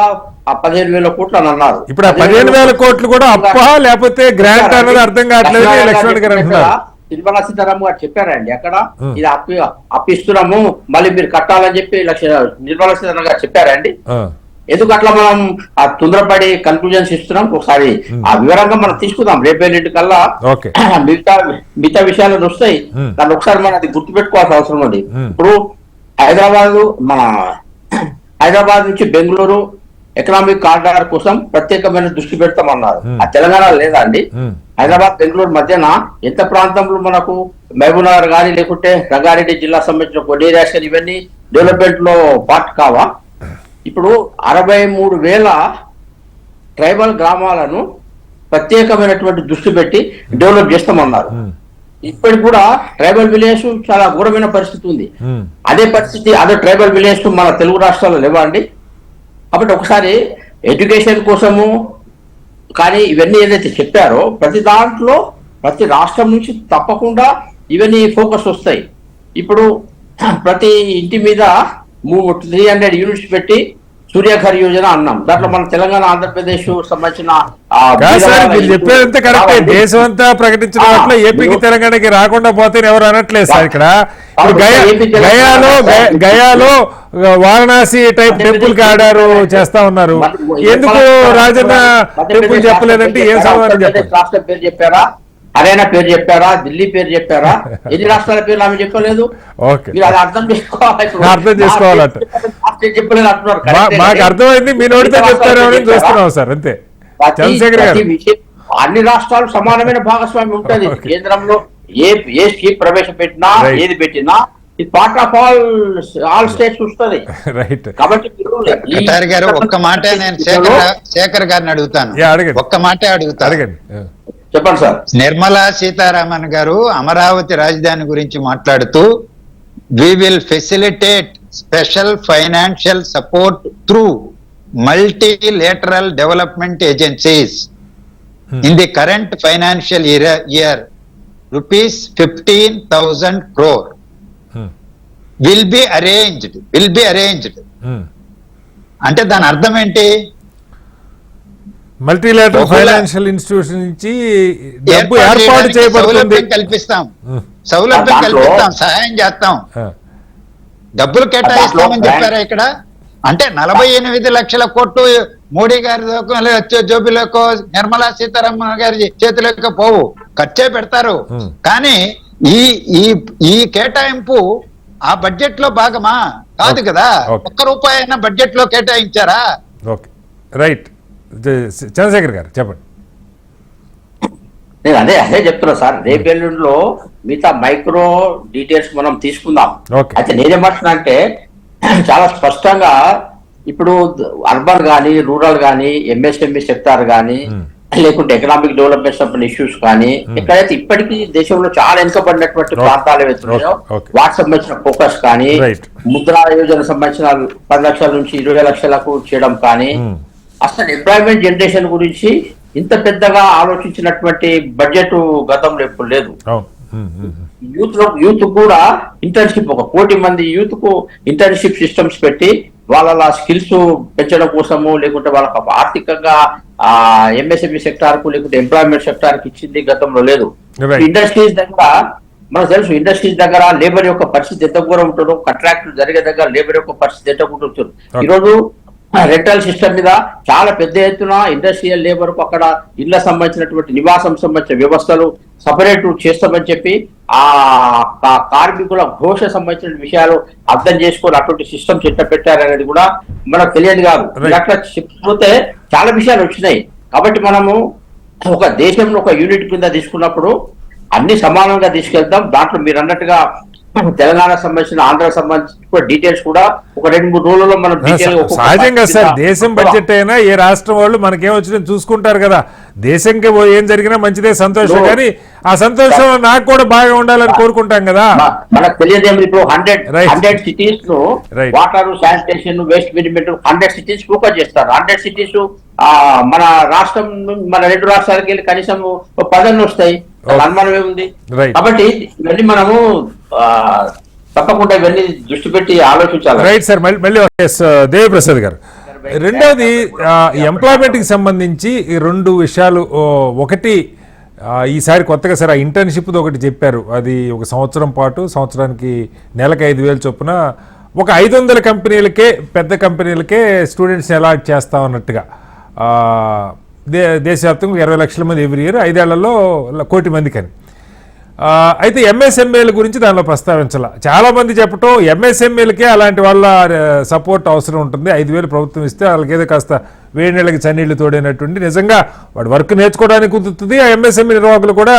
15,000 కోట్లు అని అన్నారు. ఇప్పుడు 15,000 కోట్లు కూడా అప్ప లేకపోతే గ్రాంట్ అన్నది అర్థం కావట్లేదు. లక్ష్మణ్ గారు నిర్మలా సీతారామన్ గారు చెప్పారండి అక్కడ, ఇది అప్పిస్తున్నాము మళ్ళీ మీరు కట్టాలని చెప్పి నిర్మలా సీతారామన్ గారు చెప్పారండి. ఎందుకు అట్లా మనం తొందరపడి కన్క్లూజన్స్ ఇస్తున్నాం? ఒకసారి ఆ వివరంగా మనం తీసుకుందాం. రేపేళ్ళ కల్లా మిగతా విషయాలు వస్తాయి. దాన్ని ఒకసారి మనం అది గుర్తుపెట్టుకోవాల్సిన అవసరం ఉంది. ఇప్పుడు హైదరాబాద్ నుంచి బెంగళూరు ఎకనామిక్ కారిడార్ కోసం ప్రత్యేకమైన దృష్టి పెడతామన్నారు. ఆ తెలంగాణ లేదా అండి? హైదరాబాద్ బెంగళూరు మధ్యన ఎంత ప్రాంతంలో మనకు మహబూబ్ నగర్ కానీ లేకుంటే రంగారెడ్డి జిల్లా సంబంధించిన కొన్ని ఏరియాస్ కానీ ఇవన్నీ డెవలప్మెంట్ లో పార్ట్ కావా? ఇప్పుడు 63,000 ట్రైబల్ గ్రామాలను ప్రత్యేకమైనటువంటి దృష్టి పెట్టి డెవలప్ చేస్తామన్నారు. ఇప్పటికి కూడా ట్రైబల్ విలేజ్ చాలా ఘోరమైన పరిస్థితి ఉంది. అదే పరిస్థితి అదే ట్రైబల్ విలేజ్ మన తెలుగు రాష్ట్రాల్లో లేవా అండి? కాబట్టి ఒకసారి ఎడ్యుకేషన్ కోసము కానీ ఇవన్నీ ఏదైతే చెప్పారో ప్రతి దాంట్లో ప్రతి రాష్ట్రం నుంచి తప్పకుండా ఇవన్నీ ఫోకస్ వస్తాయి. ఇప్పుడు ప్రతి ఇంటి మీద 300 యూనిట్స్ పెట్టి సూర్యఘర్ యోజన అన్నాం. దాంట్లో మన తెలంగాణ ఆంధ్రప్రదేశ్ సంబంధించిన చెప్పేదంతా కరెక్టే. దేశం అంతా ప్రకటించిన వాటిలో ఏపీకి తెలంగాణకి రాకుండా పోతే ఎవరు అనట్లేదు సార్. ఇక్కడ గయాలో వారణాసి టైప్ టెంపుల్ కి ఆడారు చేస్తా ఉన్నారు. ఎందుకు రాజన్న టెంపుల్ చెప్పలేదంటే ఏం సమాధానం చెప్పారు? రాష్ట్రం పేరు చెప్పారా? హర్యానా పేరు చెప్పారా? ఢిల్లీ పేరు చెప్పారా? ఎన్ని రాష్ట్రాల పేర్లు ఆమె చెప్పలేదు. మీరు అది అర్థం చేసుకోవాలంట. చెప్పలేదు అంటున్నారు. మాకు అర్థమైంది, మీ నోటితో చెప్తారేమని చూస్తున్నాం సార్. అంతే. చంద్రశేఖర్ గారు, అన్ని రాష్ట్రాలు సమానమైన భాగస్వామ్యం ఉంటుంది. కేంద్రంలో ఏ స్కీమ్ ప్రవేశపెట్టినా ఏది పెట్టినా ఇది పార్ట్ ఆఫ్ ఆల్ స్టేట్స్ వస్తుంది. కాబట్టి గారు ఒక్క మాట నేను శేఖర్ గారిని అడుగుతాను. ఒక్క మాట అడుగుతాను. చెప్పండి సార్. నిర్మలా సీతారామన్ గారు అమరావతి రాజధాని గురించి మాట్లాడుతూ we will facilitate special financial support through multilateral development agencies in the current financial year rupees 15,000 crore will be arranged అంటే దాని అర్థం ఏంటి? మల్టీలేటరల్ ఫైనాన్షియల్ ఇన్స్టిట్యూషన్ నుంచి డబ్బు ఏర్పాటు చేయబడుతుంది. సౌలభ్యం కల్పిస్తాం, సహాయం చేస్తాం, డబ్బులు కేటాయిస్తామని చెప్పారా ఇక్కడ? అంటే 48 లక్షల కోట్లు మోడీ గారి జోబిలోకో నిర్మలా సీతారామన్ గారి చేతిలోకి పోవు, ఖర్చే పెడతారు. కానీ ఈ కేటాయింపు ఆ బడ్జెట్ లో భాగమా? కాదు కదా. ₹1 అయినా బడ్జెట్ లో కేటాయించారా? రైట్. చంద్రశేఖర్ గారు చెప్పండి. నేను అదే చెప్తున్నా సార్. రేపెల్లుండిలో మిగతా మైక్రో డీటెయిల్స్ మనం తీసుకుందాం. అయితే నేనేమంటున్నా అంటే చాలా స్పష్టంగా ఇప్పుడు అర్బన్ కానీ రూరల్ కానీ ఎంఎస్ఎంఈ సెక్టార్ కానీ లేకుంటే ఎకనామిక్ డెవలప్మెంట్ సంబంధించిన ఇష్యూస్ కానీ ఎక్కడైతే ఇప్పటికీ దేశంలో చాలా వెనుకబడినటువంటి ప్రాంతాలు ఏవైతున్నాయో వాటికి సంబంధించిన ఫోకస్ కానీ, ముద్రా యోజన సంబంధించిన 10 లక్షల నుంచి 20 లక్షలకు చేయడం కానీ, అసలు ఎంప్లాయ్మెంట్ జనరేషన్ గురించి ఇంత పెద్దగా ఆలోచించినటువంటి బడ్జెట్ గతంలో ఎప్పుడు లేదు. యూత్ కూడా ఇంటర్న్షిప్ 1 కోటి మంది యూత్ కు ఇంటర్న్షిప్ సిస్టమ్స్ పెట్టి వాళ్ళ స్కిల్స్ పెంచడం కోసము, లేకుంటే వాళ్ళకి ఆర్థికంగా ఎంఎస్ఎంఈ సెక్టార్ కు లేకుంటే ఎంప్లాయ్మెంట్ సెక్టార్ కి ఇచ్చింది గతంలో లేదు. ఇండస్ట్రీస్ దగ్గర మనకు తెలుసు, ఇండస్ట్రీస్ దగ్గర లేబర్ యొక్క పరిస్థితి ఎంత ఘోరం ఉంటుందో, కాంట్రాక్టులు జరిగే దగ్గర లేబర్ యొక్క పరిస్థితి ఎంత ఉంటుంది. ఈరోజు రెంటల్ సిస్టమ్ మీద చాలా పెద్ద ఎత్తున ఇండస్ట్రియల్ లేబర్ కు అక్కడ ఇళ్ల సంబంధించినటువంటి నివాసం సంబంధించిన వ్యవస్థలు సపరేట్ చేస్తామని చెప్పి ఆ కార్మికుల ఘోష సంబంధించిన విషయాలు అర్థం చేసుకొని అటువంటి సిస్టమ్స్ ఎట్లా పెట్టారనేది కూడా మనకు తెలియదు కాదు. అట్లా చెప్తే చాలా విషయాలు వచ్చినాయి. కాబట్టి మనము ఒక దేశంలో ఒక యూనిట్ కింద తీసుకున్నప్పుడు అన్ని సమానంగా తీసుకెళ్తాం. దాంట్లో మీరు అన్నట్టుగా తెలంగాణ సంబంధించిన, ఆంధ్ర సంబంధించిన డీటెయిల్స్ కూడా ఒక 2-3 రోజుల్లో మనం సహజంగా సార్ దేశం బడ్జెట్ అయినా ఏ రాష్ట్రం వాళ్ళు మనకేం వచ్చినా చూసుకుంటారు కదా. దేశంకి ఏం జరిగినా మంచిదే, సంతోషం. కానీ ఆ సంతోషం నాకు కూడా బాగా ఉండాలని కోరుకుంటాం కదా. మనకు తెలియదేమి, ఇప్పుడు 100 సిటీస్ ను water, sanitation, waste management 100 cities focus చేస్తారు. 100 సిటీస్ మన రాష్ట్రం, మన 2 రాష్ట్రాలకి వెళ్ళి కనీసం 10 వస్తాయి. అనుమానమే ఉంది. కాబట్టి ఇవన్నీ మనము తప్పకుండా ఇవన్నీ దృష్టి పెట్టి ఆలోచించాలి. Right sir. మళ్ళీ దేవిప్రసాద్ గారు, రెండవది ఎంప్లాయ్మెంట్ కి సంబంధించి ఈ 2 విషయాలు. ఒకటి, ఈసారి కొత్తగా సార్ ఆ ఇంటర్న్షిప్ ఒకటి చెప్పారు. అది 1 సంవత్సరం పాటు, సంవత్సరానికి నెలకు 5,000 చొప్పున ఒక 500 కంపెనీలకే, పెద్ద కంపెనీలకే స్టూడెంట్స్ని అలాట్ చేస్తాం అన్నట్టుగా. దేశవ్యాప్తంగా 20 లక్షల మంది ఎవ్రీ ఇయర్, 5 ఏళ్లలో 1 కోటి మందికి అని. అయితే ఎంఎస్ఎంఏల గురించి దానిలో ప్రస్తావించాల. చాలామంది చెప్పటం ఎంఎస్ఎంఏలకే అలాంటి వాళ్ళ సపోర్ట్ అవసరం ఉంటుంది. 5,000 ప్రభుత్వం ఇస్తే వాళ్ళకి ఏదో కాస్త వేడి నీళ్ళకి చన్నీళ్ళు తోడైనటువంటి, నిజంగా వాడు వర్క్ నేర్చుకోవడానికి కుదురుతుంది. ఆ ఎంఎస్ఎంఈ నిర్వాహకులు కూడా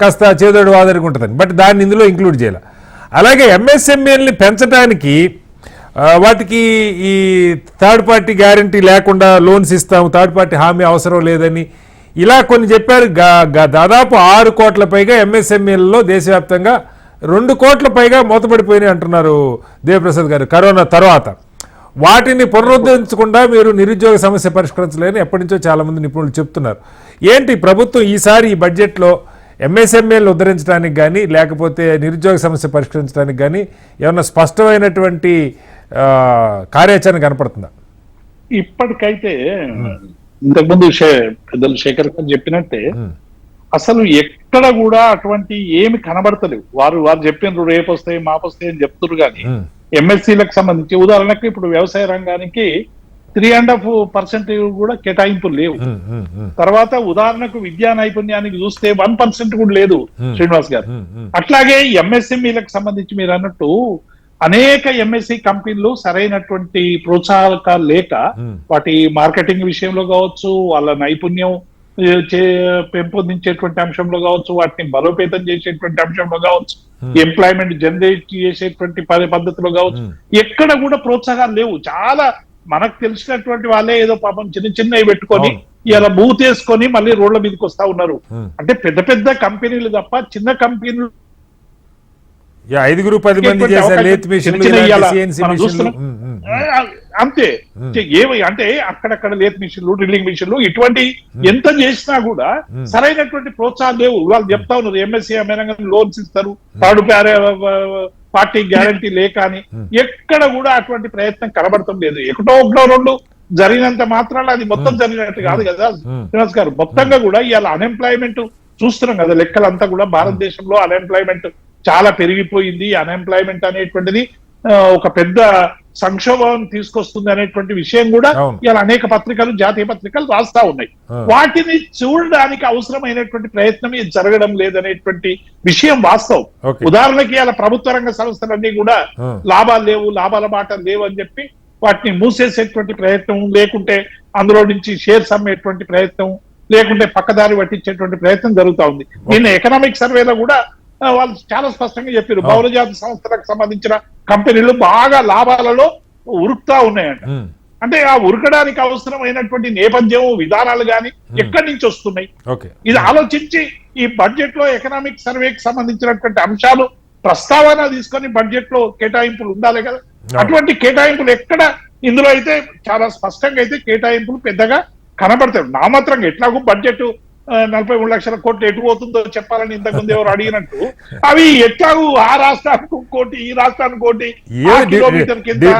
కాస్త చేదోడు వాదరికి ఉంటుందని, బట్ దాన్ని ఇందులో ఇంక్లూడ్ చేయాలి. అలాగే ఎంఎస్ఎంఈల్ని పెంచడానికి వాటికి ఈ థర్డ్ పార్టీ గ్యారంటీ లేకుండా లోన్స్ ఇస్తాము, థర్డ్ పార్టీ హామీ అవసరం లేదని ఇలా కొన్ని చెప్పారు. దాదాపు 6 కోట్ల పైగా ఎంఎస్ఎంఈలలో దేశవ్యాప్తంగా 2 కోట్ల పైగా మూతపడిపోయినాయి అంటున్నారు దేవప్రసాద్ గారు కరోనా తర్వాత. వాటిని పునరుద్ధరించకుండా మీరు నిరుద్యోగ సమస్య పరిష్కరించలేని ఎప్పటి నుంచో చాలామంది నిపుణులు చెప్తున్నారు. ఏంటి ప్రభుత్వం ఈసారి ఈ బడ్జెట్లో ఎంఎస్ఎంఏలు ఉద్ధరించడానికి కానీ, లేకపోతే నిరుద్యోగ సమస్య పరిష్కరించడానికి కానీ ఏమన్నా స్పష్టమైనటువంటి కార్యాచరణ కనపడుతుందా? ఇప్పటికైతే ఇంతకుముందు పెద్దలు శేఖర్ గారు చెప్పినట్టే అసలు ఎక్కడ కూడా అటువంటి ఏమి కనబడతలేవు. వారు చెప్పినారు రేపు వస్తాయి, మాపు వస్తాయి అని చెప్తున్నారు. కానీ ఎంఎస్సీలకు సంబంధించి ఉదాహరణకు ఇప్పుడు వ్యవసాయ రంగానికి 3.5% కూడా కేటాయింపులు లేవు. తర్వాత ఉదాహరణకు విద్యా నైపుణ్యానికి చూస్తే 1% కూడా లేదు శ్రీనివాస్ గారు. అట్లాగే ఎంఎస్ఎంఈలకు సంబంధించి మీరు అన్నట్టు అనేక ఎంఎస్సి కంపెనీలు సరైనటువంటి ప్రోత్సాహకాలు లేక వాటి మార్కెటింగ్ విషయంలో కావచ్చు, వాళ్ళ నైపుణ్యం పెంపొందించేటువంటి అంశంలో కావచ్చు, వాటిని బలోపేతం చేసేటువంటి అంశంలో కావచ్చు, ఎంప్లాయ్మెంట్ జనరేట్ చేసేటువంటి పద్ధతిలో కావచ్చు, ఎక్కడ కూడా ప్రోత్సాహాలు లేవు. చాలా మనకు తెలిసినటువంటి వాళ్ళే ఏదో పాపం చిన్నవి పెట్టుకొని ఇలా బూతేసుకొని మళ్ళీ రోడ్ల మీదకి వస్తా ఉన్నారు. అంటే పెద్ద పెద్ద కంపెనీలు తప్ప చిన్న కంపెనీలు 5-10 మంది అంతే. అంటే అక్కడక్కడ లేత్ మిషన్లు, డ్రిల్లింగ్ మిషన్లు ఇటువంటి ఎంత చేసినా కూడా సరైనటువంటి ప్రోత్సాహం లేవు. వాళ్ళు చెప్తా ఉన్నారు ఎంఎస్సీ లోన్స్ ఇస్తారు, థర్డ్ పార్టీ గ్యారంటీ లేక అని. ఎక్కడ కూడా అటువంటి ప్రయత్నం కనబడటం లేదు. ఒకటో 2 జరిగినంత మాత్రాలు అది మొత్తం జరిగినట్టు కాదు కదా శ్రీనివాస్ గారు. మొత్తంగా కూడా ఇవాళ అన్ఎంప్లాయ్మెంట్ చూస్తున్నాం కదా, లెక్కలంతా కూడా భారతదేశంలో అన్ఎంప్లాయ్మెంట్ చాలా పెరిగిపోయింది. అన్ఎంప్లాయ్మెంట్ అనేటువంటిది ఒక పెద్ద సంక్షోభం తీసుకొస్తుంది అనేటువంటి విషయం కూడా ఇలా అనేక పత్రికలు, జాతీయ పత్రికలు రాస్తా ఉన్నాయి. వాటిని చూడడానికి అవసరమైనటువంటి ప్రయత్నం జరగడం లేదనేటువంటి విషయం వాస్తవం. ఉదాహరణకి ఇలా ప్రభుత్వ రంగ సంస్థలన్నీ కూడా లాభాలు లేవు, లాభాల బాట లేవు అని చెప్పి వాటిని మూసేసేటువంటి ప్రయత్నం, లేకుంటే అందులో నుంచి షేర్స్ అమ్మేటువంటి ప్రయత్నం, లేకుంటే పక్కదారి పట్టించేటువంటి ప్రయత్నం జరుగుతూ ఉంది. నిన్న ఎకనామిక్ సర్వేలో కూడా వాళ్ళు చాలా స్పష్టంగా చెప్పారు, బహుళజాతి సంస్థలకు సంబంధించిన కంపెనీలు బాగా లాభాలలో ఉరుకుతా ఉన్నాయంట. అంటే ఆ ఉరకడానికి అవసరమైనటువంటి నేపథ్యం, విధానాలు కానీ ఎక్కడి నుంచి వస్తున్నాయి? ఇది ఆలోచించి ఈ బడ్జెట్ లో ఎకనామిక్ సర్వేకి సంబంధించినటువంటి అంశాలు ప్రస్తావన తీసుకొని బడ్జెట్ లో కేటాయింపులు ఉండాలి కదా. అటువంటి కేటాయింపులు ఎక్కడ ఇందులో అయితే చాలా స్పష్టంగా అయితే కేటాయింపులు పెద్దగా కనబడతాయి. నామాత్రంగా ఎట్లాగూ బడ్జెట్ 43 లక్షల కోట్లు ఎటు పోతుందో చెప్పాలని ఇంతకుముందు ఎవరు అడిగినట్టు అవి ఎట్లాగూ ఆ రాష్ట్రానికి కోటి ఈ రాష్ట్రానికి కోటి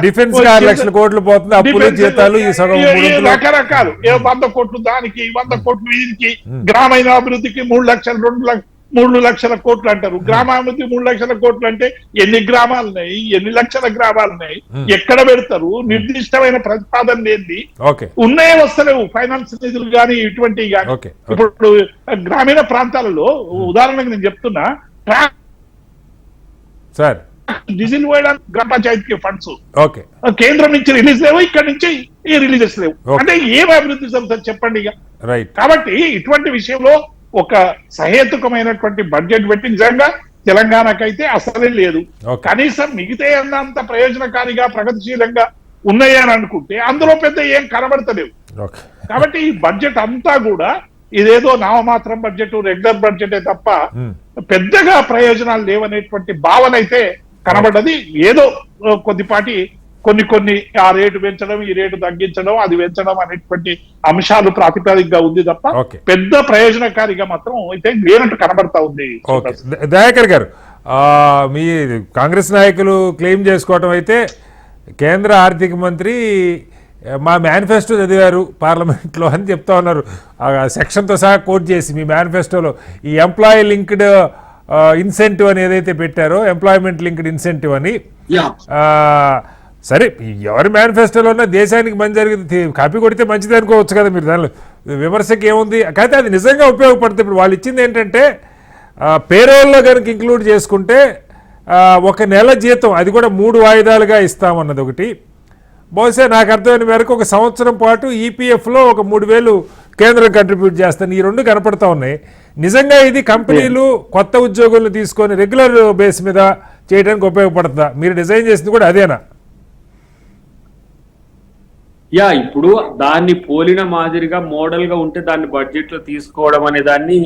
డిఫెన్స్ 6 లక్షల కోట్లు పోతుంది, అప్పులు జీతాలు ఈ సగం రకరకాలు 100 కోట్లు దానికి 100 కోట్లు వీరికి, గ్రామీణాభివృద్ధికి 3 లక్షల కోట్లు అంటారు. గ్రామాభివృద్ధి 3 లక్షల కోట్లు అంటే ఎన్ని గ్రామాలు ఉన్నాయి, ఎన్ని లక్షల గ్రామాలు ఉన్నాయి, ఎక్కడ పెడతారు, నిర్దిష్టమైన ప్రతిపాదన ఏంది, ఉన్నాయే వస్తలేవు ఫైనాన్స్ నిధులు కానీ ఇటువంటివి కానీ. ఇప్పుడు గ్రామీణ ప్రాంతాలలో ఉదాహరణకు నేను చెప్తున్నా, డీజిల్ పోయడానికి గ్రామ పంచాయతీకి ఫండ్స్ కేంద్రం నుంచి రిలీజ్ లేవు, ఇక్కడ నుంచి రిలీజెస్ లేవు. అంటే ఏం అభివృద్ధి జరుగుతుంది చెప్పండి ఇక. కాబట్టి ఇటువంటి విషయంలో ఒక సహేతుకమైనటువంటి బడ్జెట్ పెట్టి నిజంగా తెలంగాణకైతే అసలే లేదు. కనీసం మిగతా అన్నంత ప్రయోజనకారిగా ప్రగతిశీలంగా ఉన్నాయి అని అనుకుంటే అందులో పెద్ద ఏం కనబడతలేవు. కాబట్టి ఈ బడ్జెట్ అంతా కూడా ఇదేదో నామమాత్రం బడ్జెట్, రెగ్యులర్ బడ్జెటే తప్ప పెద్దగా ప్రయోజనాలు లేవనేటువంటి భావన అయితే కనబడ్డది. ఏదో కొద్దిపాటి కొన్ని ఆ రేటు పెంచడం, ఈ రేటు తగ్గించడం, అది పెంచడం అనేటువంటి అంశాలు ప్రాతిపదికగా ఉంది తప్ప పెద్ద ప్రయోజనకారిగా మాత్రం అయితే లేనట్టు కనబడతా ఉంది. దయాకర్ గారు, మీ కాంగ్రెస్ నాయకులు క్లెయిమ్ చేసుకోవటం అయితే కేంద్ర ఆర్థిక మంత్రి మా మేనిఫెస్టో చదివారు పార్లమెంట్లో అని చెప్తా ఉన్నారు. సెక్షన్తో సహా కోట్ చేసి మీ మేనిఫెస్టోలో ఈ ఎంప్లాయీ లింక్డ్ ఇన్సెంటివ్ అని ఏదైతే పెట్టారో, ఎంప్లాయ్మెంట్ లింక్డ్ ఇన్సెంటివ్ అని, సరే ఎవరి మేనిఫెస్టోలో ఉన్న దేశానికి మంచి జరిగింది కాపీ కొడితే మంచిది అనుకోవచ్చు కదా, మీరు దానిలో విమర్శకి ఏముంది. అయితే అది నిజంగా ఉపయోగపడుతుంది. ఇప్పుడు వాళ్ళు ఇచ్చింది ఏంటంటే పేరోల్లో కనుక ఇంక్లూడ్ చేసుకుంటే 1 నెల జీతం, అది కూడా 3 వాయిదాలుగా ఇస్తామన్నది ఒకటి. బహుశా నాకు అర్థమైన మేరకు 1 సంవత్సరం పాటు ఈపీఎఫ్లో ఒక 3,000 కేంద్రం కంట్రిబ్యూట్ చేస్తాను. ఈ 2 కనపడతా ఉన్నాయి. నిజంగా ఇది కంపెనీలు కొత్త ఉద్యోగులను తీసుకొని రెగ్యులర్ బేస్ మీద చేయడానికి ఉపయోగపడుతుందా? మీరు డిజైన్ చేసింది కూడా అదేనా? ఇప్పుడు దాన్ని పోలిన మాదిరిగా మోడల్ గా ఉంటే దాన్ని బడ్జెట్ లో తీసుకోవడం అనే దాన్ని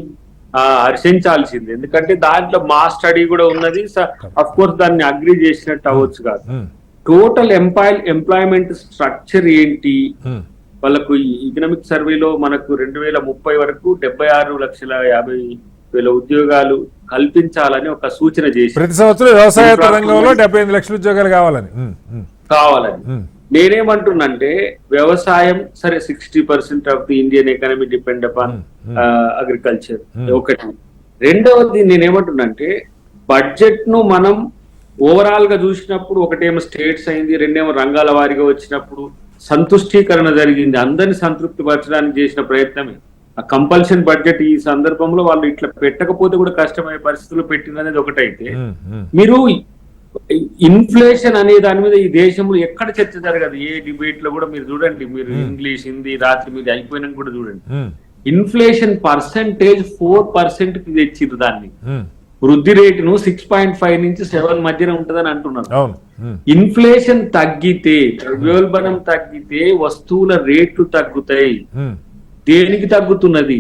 హర్షించాల్సింది. ఎందుకంటే దాంట్లో మా స్టడీ కూడా ఉన్నది. అఫ్ కోర్స్ దాన్ని అగ్రీ చేసినట్టు అవ్వచ్చు కాదు. టోటల్ ఎంప్లాయ్మెంట్ స్ట్రక్చర్ ఏంటి, వాళ్ళకు ఎకనామిక్ సర్వేలో మనకు 2030 వరకు 76,50,000 ఉద్యోగాలు కల్పించాలని ఒక సూచన చేసి, ప్రతి సంవత్సరం వ్యవసాయ రంగంలో 75 లక్షల ఉద్యోగాలు కావాలని. నేనేమంటున్నంటే వ్యవసాయం సరే 60% of the Indian economy depend upon agriculture ఒకటి. రెండవది నేనేమంటున్నంటే బడ్జెట్ ను మనం ఓవరాల్ గా చూసినప్పుడు ఒకటేమో స్టేట్స్ అయింది, రెండేమో రంగాల వారిగా వచ్చినప్పుడు సంతుష్టీకరణ జరిగింది. అందరిని సంతృప్తి పరచడానికి చేసిన ప్రయత్నమే. ఆ కంపల్షన్ బడ్జెట్ ఈ సందర్భంలో వాళ్ళు ఇట్లా పెట్టకపోతే కూడా కష్టమయ్యే పరిస్థితుల్లో పెట్టిందనేది ఒకటైతే, మీరు ఇన్ఫ్లేషన్ అనే దాని మీద ఈ దేశంలో ఎక్కడ చర్చ జరగదు. ఏ డిబేట్ లో కూడా మీరు చూడండి, మీరు ఇంగ్లీష్ హిందీ రాత్రి మీద అయిపోయినా కూడా చూడండి, ఇన్ఫ్లేషన్ పర్సెంటేజ్ 4% కి తెచ్చిర్రు. దాన్ని వృద్ధి రేటును 6.5 నుంచి 7 మధ్యన ఉంటదని అంటున్నారు. ఇన్ఫ్లేషన్ తగ్గితే, ద్రవ్యోల్బణం తగ్గితే వస్తువుల రేట్లు తగ్గుతాయి. దేనికి తగ్గుతున్నది?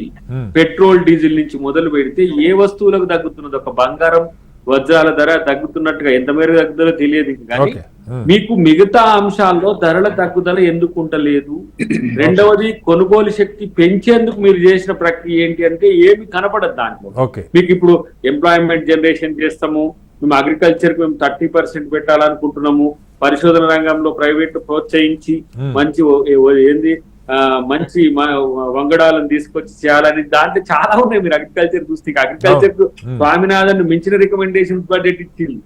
పెట్రోల్ డీజిల్ నుంచి మొదలు పెడితే ఏ వస్తువులకు తగ్గుతున్నది? ఒక బంగారం వజ్రాల ధర తగ్గుతున్నట్టుగా ఎంత మేర తగ్గుదల తెలియదు, కానీ మీకు మిగతా అంశాల్లో ధరల తగ్గుదల ఎందుకు ఉండలేదు? రెండవది, కొనుగోలు శక్తి పెంచేందుకు మీరు చేసిన ప్రక్రియ ఏంటి అంటే ఏమి కనపడదు దాంట్లో. మీకు ఇప్పుడు ఎంప్లాయ్మెంట్ జనరేషన్ చేస్తాము, మేము అగ్రికల్చర్ కు మేము 30% పెట్టాలనుకుంటున్నాము, పరిశోధన రంగంలో ప్రైవేట్ ప్రోత్సహించి మంచి ఏంది మంచి వంగడాలను తీసుకొచ్చి చేయాలని దాంట్లో చాలా ఉన్నాయి. మీరు అగ్రికల్చర్ చూస్తే అగ్రికల్చర్ కు స్వామినాథన్ మించిన రికమెండేషన్ బడ్జెట్ ఇచ్చింది.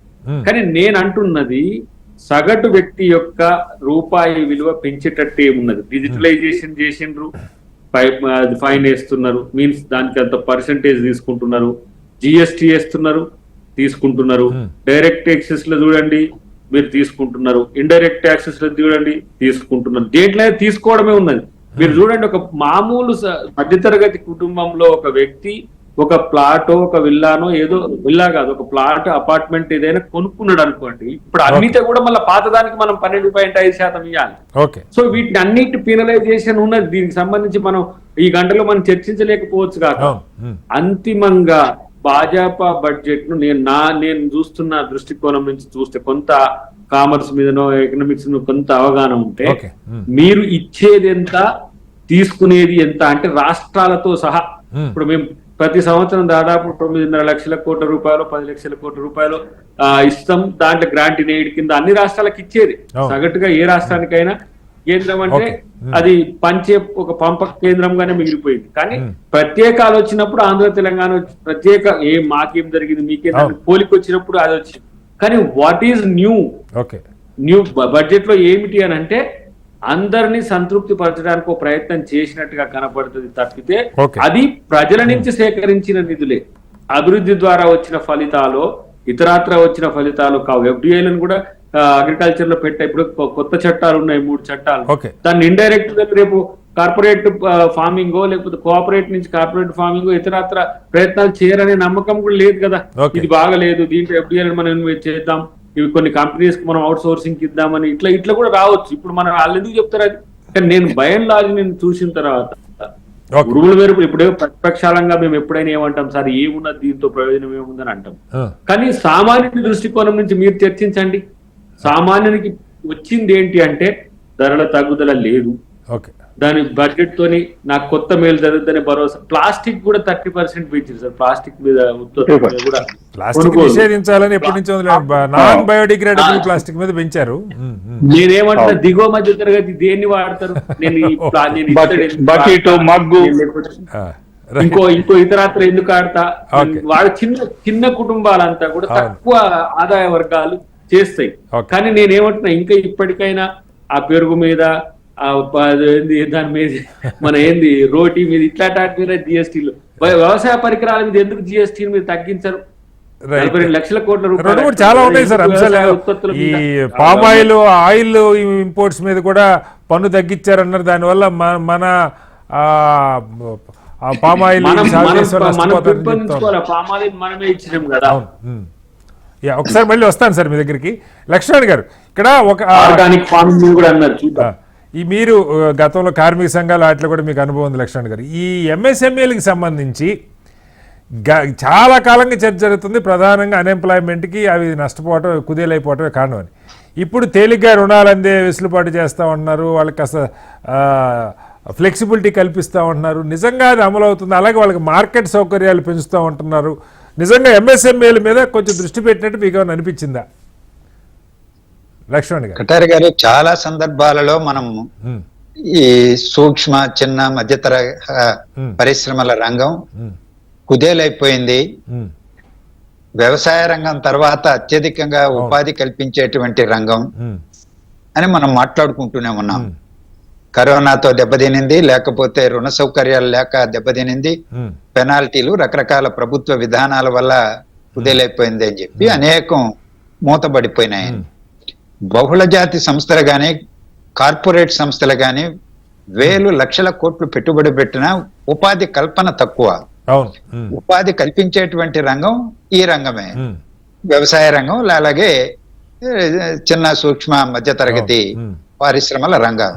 కానీ నేను అంటున్నది సగటు వ్యక్తి యొక్క రూపాయి విలువ పెంచేటట్టు ఏమున్నది? డిజిటలైజేషన్ చేసిండ్రు, ఫైన్ వేస్తున్నారు, మీన్స్ దానికి అంత పర్సెంటేజ్ తీసుకుంటున్నారు, జిఎస్టీ వేస్తున్నారు, తీసుకుంటున్నారు, డైరెక్ట్ ట్యాక్సెస్ లో చూడండి మీరు తీసుకుంటున్నారు, ఇండైరెక్ట్ ట్యాక్సెస్ లో చూడండి తీసుకుంటున్నారు, దేంట్లో తీసుకోవడమే ఉన్నది. మీరు చూడండి, ఒక మామూలు మధ్యతరగతి కుటుంబంలో ఒక వ్యక్తి ఒక ప్లాటో ఒక విల్లానో, ఏదో విల్లా కాదు ఒక ప్లాట్ అపార్ట్మెంట్ ఏదైనా కొనుక్కున్నాడు అనుకోండి, ఇప్పుడు అన్నిటి కూడా మళ్ళీ పాతదానికి మనం 12.5% ఇవ్వాలి. సో వీటిని అన్నిటి పీనలైజేషన్ ఉన్నది. దీనికి సంబంధించి మనం ఈ గంటలో మనం చర్చించలేకపోవచ్చు కాక, అంతిమంగా భాజపా బడ్జెట్ ను నేను చూస్తున్న దృష్టికోణం నుంచి చూస్తే, కొంత కామర్స్ మీదనో ఎకనామిక్స్ కొంత అవగాహన ఉంటే, మీరు ఇచ్చేది ఎంత తీసుకునేది ఎంత అంటే రాష్ట్రాలతో సహా ఇప్పుడు మేము ప్రతి సంవత్సరం దాదాపు 9.5 లక్షల కోట్ల రూపాయలు 10 లక్షల కోట్ల రూపాయలు ఇస్తాం. దాంట్లో గ్రాంట్ ఇన్ ఎయిడ్ కింద అన్ని రాష్ట్రాలకు ఇచ్చేది. సగటుగా ఏ రాష్ట్రానికైనా కేంద్రం అంటే అది పంచే ఒక పంపక కేంద్రంగానే మిగిలిపోయింది. కానీ ప్రత్యేకాలు వచ్చినప్పుడు ఆంధ్ర తెలంగాణ ప్రత్యేక మాకేం జరిగింది మీకేం పోలికి వచ్చినప్పుడు అది వచ్చింది. కానీ వాట్ ఈజ్ న్యూ బడ్జెట్ లో ఏమిటి అని అంటే అందరినీ సంతృప్తి పరచడానికి ఒక ప్రయత్నం చేసినట్టుగా కనపడుతుంది తప్పితే అది ప్రజల నుంచి సేకరించిన నిధులే. అభివృద్ధి ద్వారా వచ్చిన ఫలితాలు ఇతరాత్ర వచ్చిన ఫలితాలు కావు. ఎఫ్డిఐలను కూడా అగ్రికల్చర్ లో పెట్టా. ఇప్పుడు కొత్త చట్టాలు ఉన్నాయి, 3 చట్టాలు. దాన్ని ఇండైరెక్ట్ గా రేపు కార్పొరేట్ ఫార్మింగ్ లేకపోతే కోఆపరేట్ నుంచి కార్పొరేట్ ఫార్మింగ్ ఇతరాత్ర ప్రయత్నాలు చేయరనే నమ్మకం కూడా లేదు కదా. ఇది బాగలేదు, దీంట్లో ఎఫ్డిఐలను మనం ఇన్వెస్ట్ చేద్దాం, ఇవి కొన్ని కంపెనీస్ కి మనం అవుట్ సోర్సింగ్ ఇద్దామని ఇట్లా కూడా రావచ్చు. ఇప్పుడు మనం వాళ్ళు ఎందుకు చెప్తారు అది? కానీ నేను భయం లాగి నేను చూసిన తర్వాత గురువుల వేరు ఇప్పుడే ప్రతిపక్షాలంగా మేము ఎప్పుడైనా ఏమంటాం, సార్ ఏమున్నది దీంతో ప్రయోజనం ఏముందని అంటాం. కానీ సామాన్యుడి దృష్టికోణం నుంచి మీరు చర్చించండి. సామాన్యునికి వచ్చింది ఏంటి అంటే ధరల తగ్గుదల లేదు, దాని బడ్జెట్ తోని నాకు కొత్త మేలు జరుగుతుందని భరోసా. ప్లాస్టిక్ కూడా 30% పెంచింది సార్. ప్లాస్టిక్ మీద కూడా ప్లాస్టిక్ నిషేధించాలని ఎప్పటి నుంచో నాన్ బయోడిగ్రేడబుల్ ప్లాస్టిక్ మీద పెంచారు. నేనేమంటున్నా, దిగువ మధ్య తరగతి దేన్ని వాడతారు? ఇంకో ఇతరాత్ర ఎందుకు ఆడతా? వాడు చిన్న కుటుంబాలంతా కూడా తక్కువ ఆదాయ వర్గాలు చేస్తాయి. కానీ నేనేమంటున్నా, ఇంకా ఇప్పటికైనా ఆ పెరుగు మీద దాని మీద మన రోటీ మీద ఇట్లాంటి మీద జిఎస్టీలు, వ్యవసాయ పరికరాల మీద ఎందుకు జిఎస్టీ మీద తగ్గించరు? 42 లక్షల కోట్ల రూపాయలు చాలా ఉన్నాయి సార్ అంశాలు. ఈ పామ్ ఆయిల్ ఇంపోర్ట్స్ మీద కూడా పన్ను తగ్గించారన్నారు. దానివల్ల మన పామ్ ఆయిల్ మనమే ఇచ్చినాం కదా. ఒకసారి మళ్ళీ వస్తాను సార్ మీ దగ్గరికి. లక్ష్మణ్ గారు, ఇక్కడ ఒక ఈ మీరు గతంలో కార్మిక సంఘాలు వాటిలో కూడా మీకు అనుభవం ఉంది లక్ష్మణ్ గారు. ఈ ఎంఎస్ఎంఈలకు సంబంధించి చాలా కాలంగా చర్చ జరుగుతుంది. ప్రధానంగా అన్ఎంప్లాయ్మెంట్కి అవి నష్టపోవటం, కుదేలైపోవటమే కారణం అని. ఇప్పుడు తేలిగ్గా రుణాలు అందే వెసులుబాటు చేస్తూ ఉంటున్నారు, వాళ్ళకి కాస్త ఫ్లెక్సిబిలిటీ కల్పిస్తూ ఉంటున్నారు. నిజంగా అది అమలు అవుతుంది. అలాగే వాళ్ళకి మార్కెట్ సౌకర్యాలు పెంచుతూ ఉంటున్నారు. నిజంగా ఎంఎస్ఎంఈల మీద కొంచెం దృష్టి పెట్టినట్టు మీకు ఏమైనా అనిపించిందా లక్ష్మణ్ గారు? కటారి గారు, చాలా సందర్భాలలో మనం ఈ సూక్ష్మ చిన్న మధ్యతర పరిశ్రమల రంగం కుదేలైపోయింది. వ్యవసాయ రంగం తర్వాత అత్యధికంగా ఉపాధి కల్పించేటువంటి రంగం అని మనం మాట్లాడుకుంటూనే ఉన్నాం. కరోనాతో దెబ్బతినింది, లేకపోతే రుణ సౌకర్యాలు లేక దెబ్బతినింది, పెనాల్టీలు, రకరకాల ప్రభుత్వ విధానాల వల్ల కుదేలైపోయింది అని చెప్పి అనేకం మూతబడిపోయినాయి. బహుళ జాతి సంస్థలు గాని కార్పొరేట్ సంస్థలు గాని వేలు లక్షల కోట్లు పెట్టుబడి పెట్టినా ఉపాధి కల్పన తక్కువ. ఉపాధి కల్పించేటువంటి రంగం ఈ రంగమే, వ్యవసాయ రంగం, అలాగే చిన్న సూక్ష్మ మధ్య తరగతి పరిశ్రమల రంగం.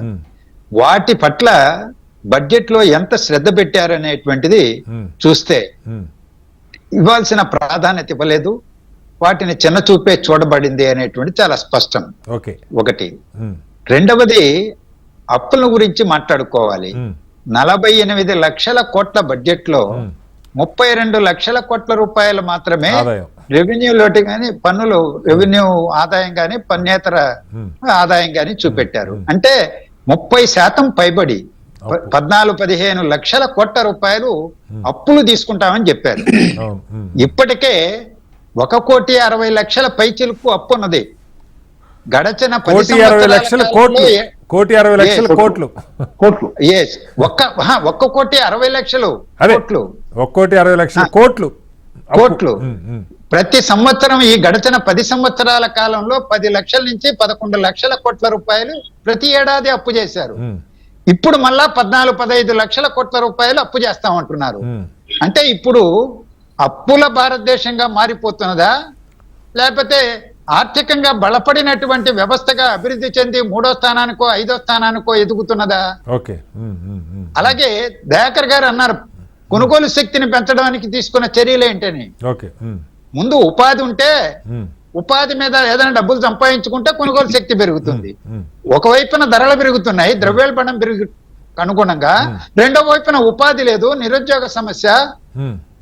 వాటి పట్ల బడ్జెట్ లో ఎంత శ్రద్ధ పెట్టారనేటువంటిది చూస్తే ఇవ్వాల్సిన ప్రాధాన్యత ఇవ్వలేదు, వాటిని చిన్న చూపే చూడబడింది అనేటువంటి చాలా స్పష్టం. ఒకటి. రెండవది, అప్పుల గురించి మాట్లాడుకోవాలి. 48 లక్షల కోట్ల బడ్జెట్ లో 32 లక్షల కోట్ల రూపాయలు మాత్రమే రెవెన్యూ లోటు గాని పన్నులు రెవెన్యూ ఆదాయం గాని పన్నేతర ఆదాయం గాని చూపెట్టారు. అంటే 30% పైబడి 14-15 లక్షల కోట్ల రూపాయలు అప్పులు తీసుకుంటామని చెప్పారు. ఇప్పటికే 1,60,00,000 పైచిలుకు అప్పు ఉన్నది. గడచిన 1,60,00,000 కోట్లు. 1,60,00,000 కోట్లు. 1,60,00,000 కోట్లు. ప్రతి సంవత్సరం ఈ గడచిన 10 సంవత్సరాల కాలంలో 10 లక్షల నుంచి 11 లక్షల కోట్ల రూపాయలు ప్రతి ఏడాది అప్పు చేశారు. ఇప్పుడు మళ్ళా 14-15 లక్షల కోట్ల రూపాయలు అప్పు చేస్తామంటున్నారు. అంటే ఇప్పుడు అప్పుల భారతదేశంగా మారిపోతున్నదా, లేకపోతే ఆర్థికంగా బలపడినటువంటి వ్యవస్థగా అభివృద్ధి చెంది 3వ స్థానానికో 5వ స్థానానికో ఎదుగుతున్నదా? అలాగే దయాకర్ గారు అన్నారు, కొనుగోలు శక్తిని పెంచడానికి తీసుకున్న చర్యలు ఏంటని. ముందు ఉపాధి ఉంటే, ఉపాధి మీద ఏదైనా డబ్బులు సంపాదించుకుంటే కొనుగోలు శక్తి పెరుగుతుంది. ఒకవైపున ధరలు పెరుగుతున్నాయి, ద్రవ్యోల్బణం అనుగుణంగా రెండో వైపున ఉపాధి లేదు, నిరుద్యోగ సమస్య,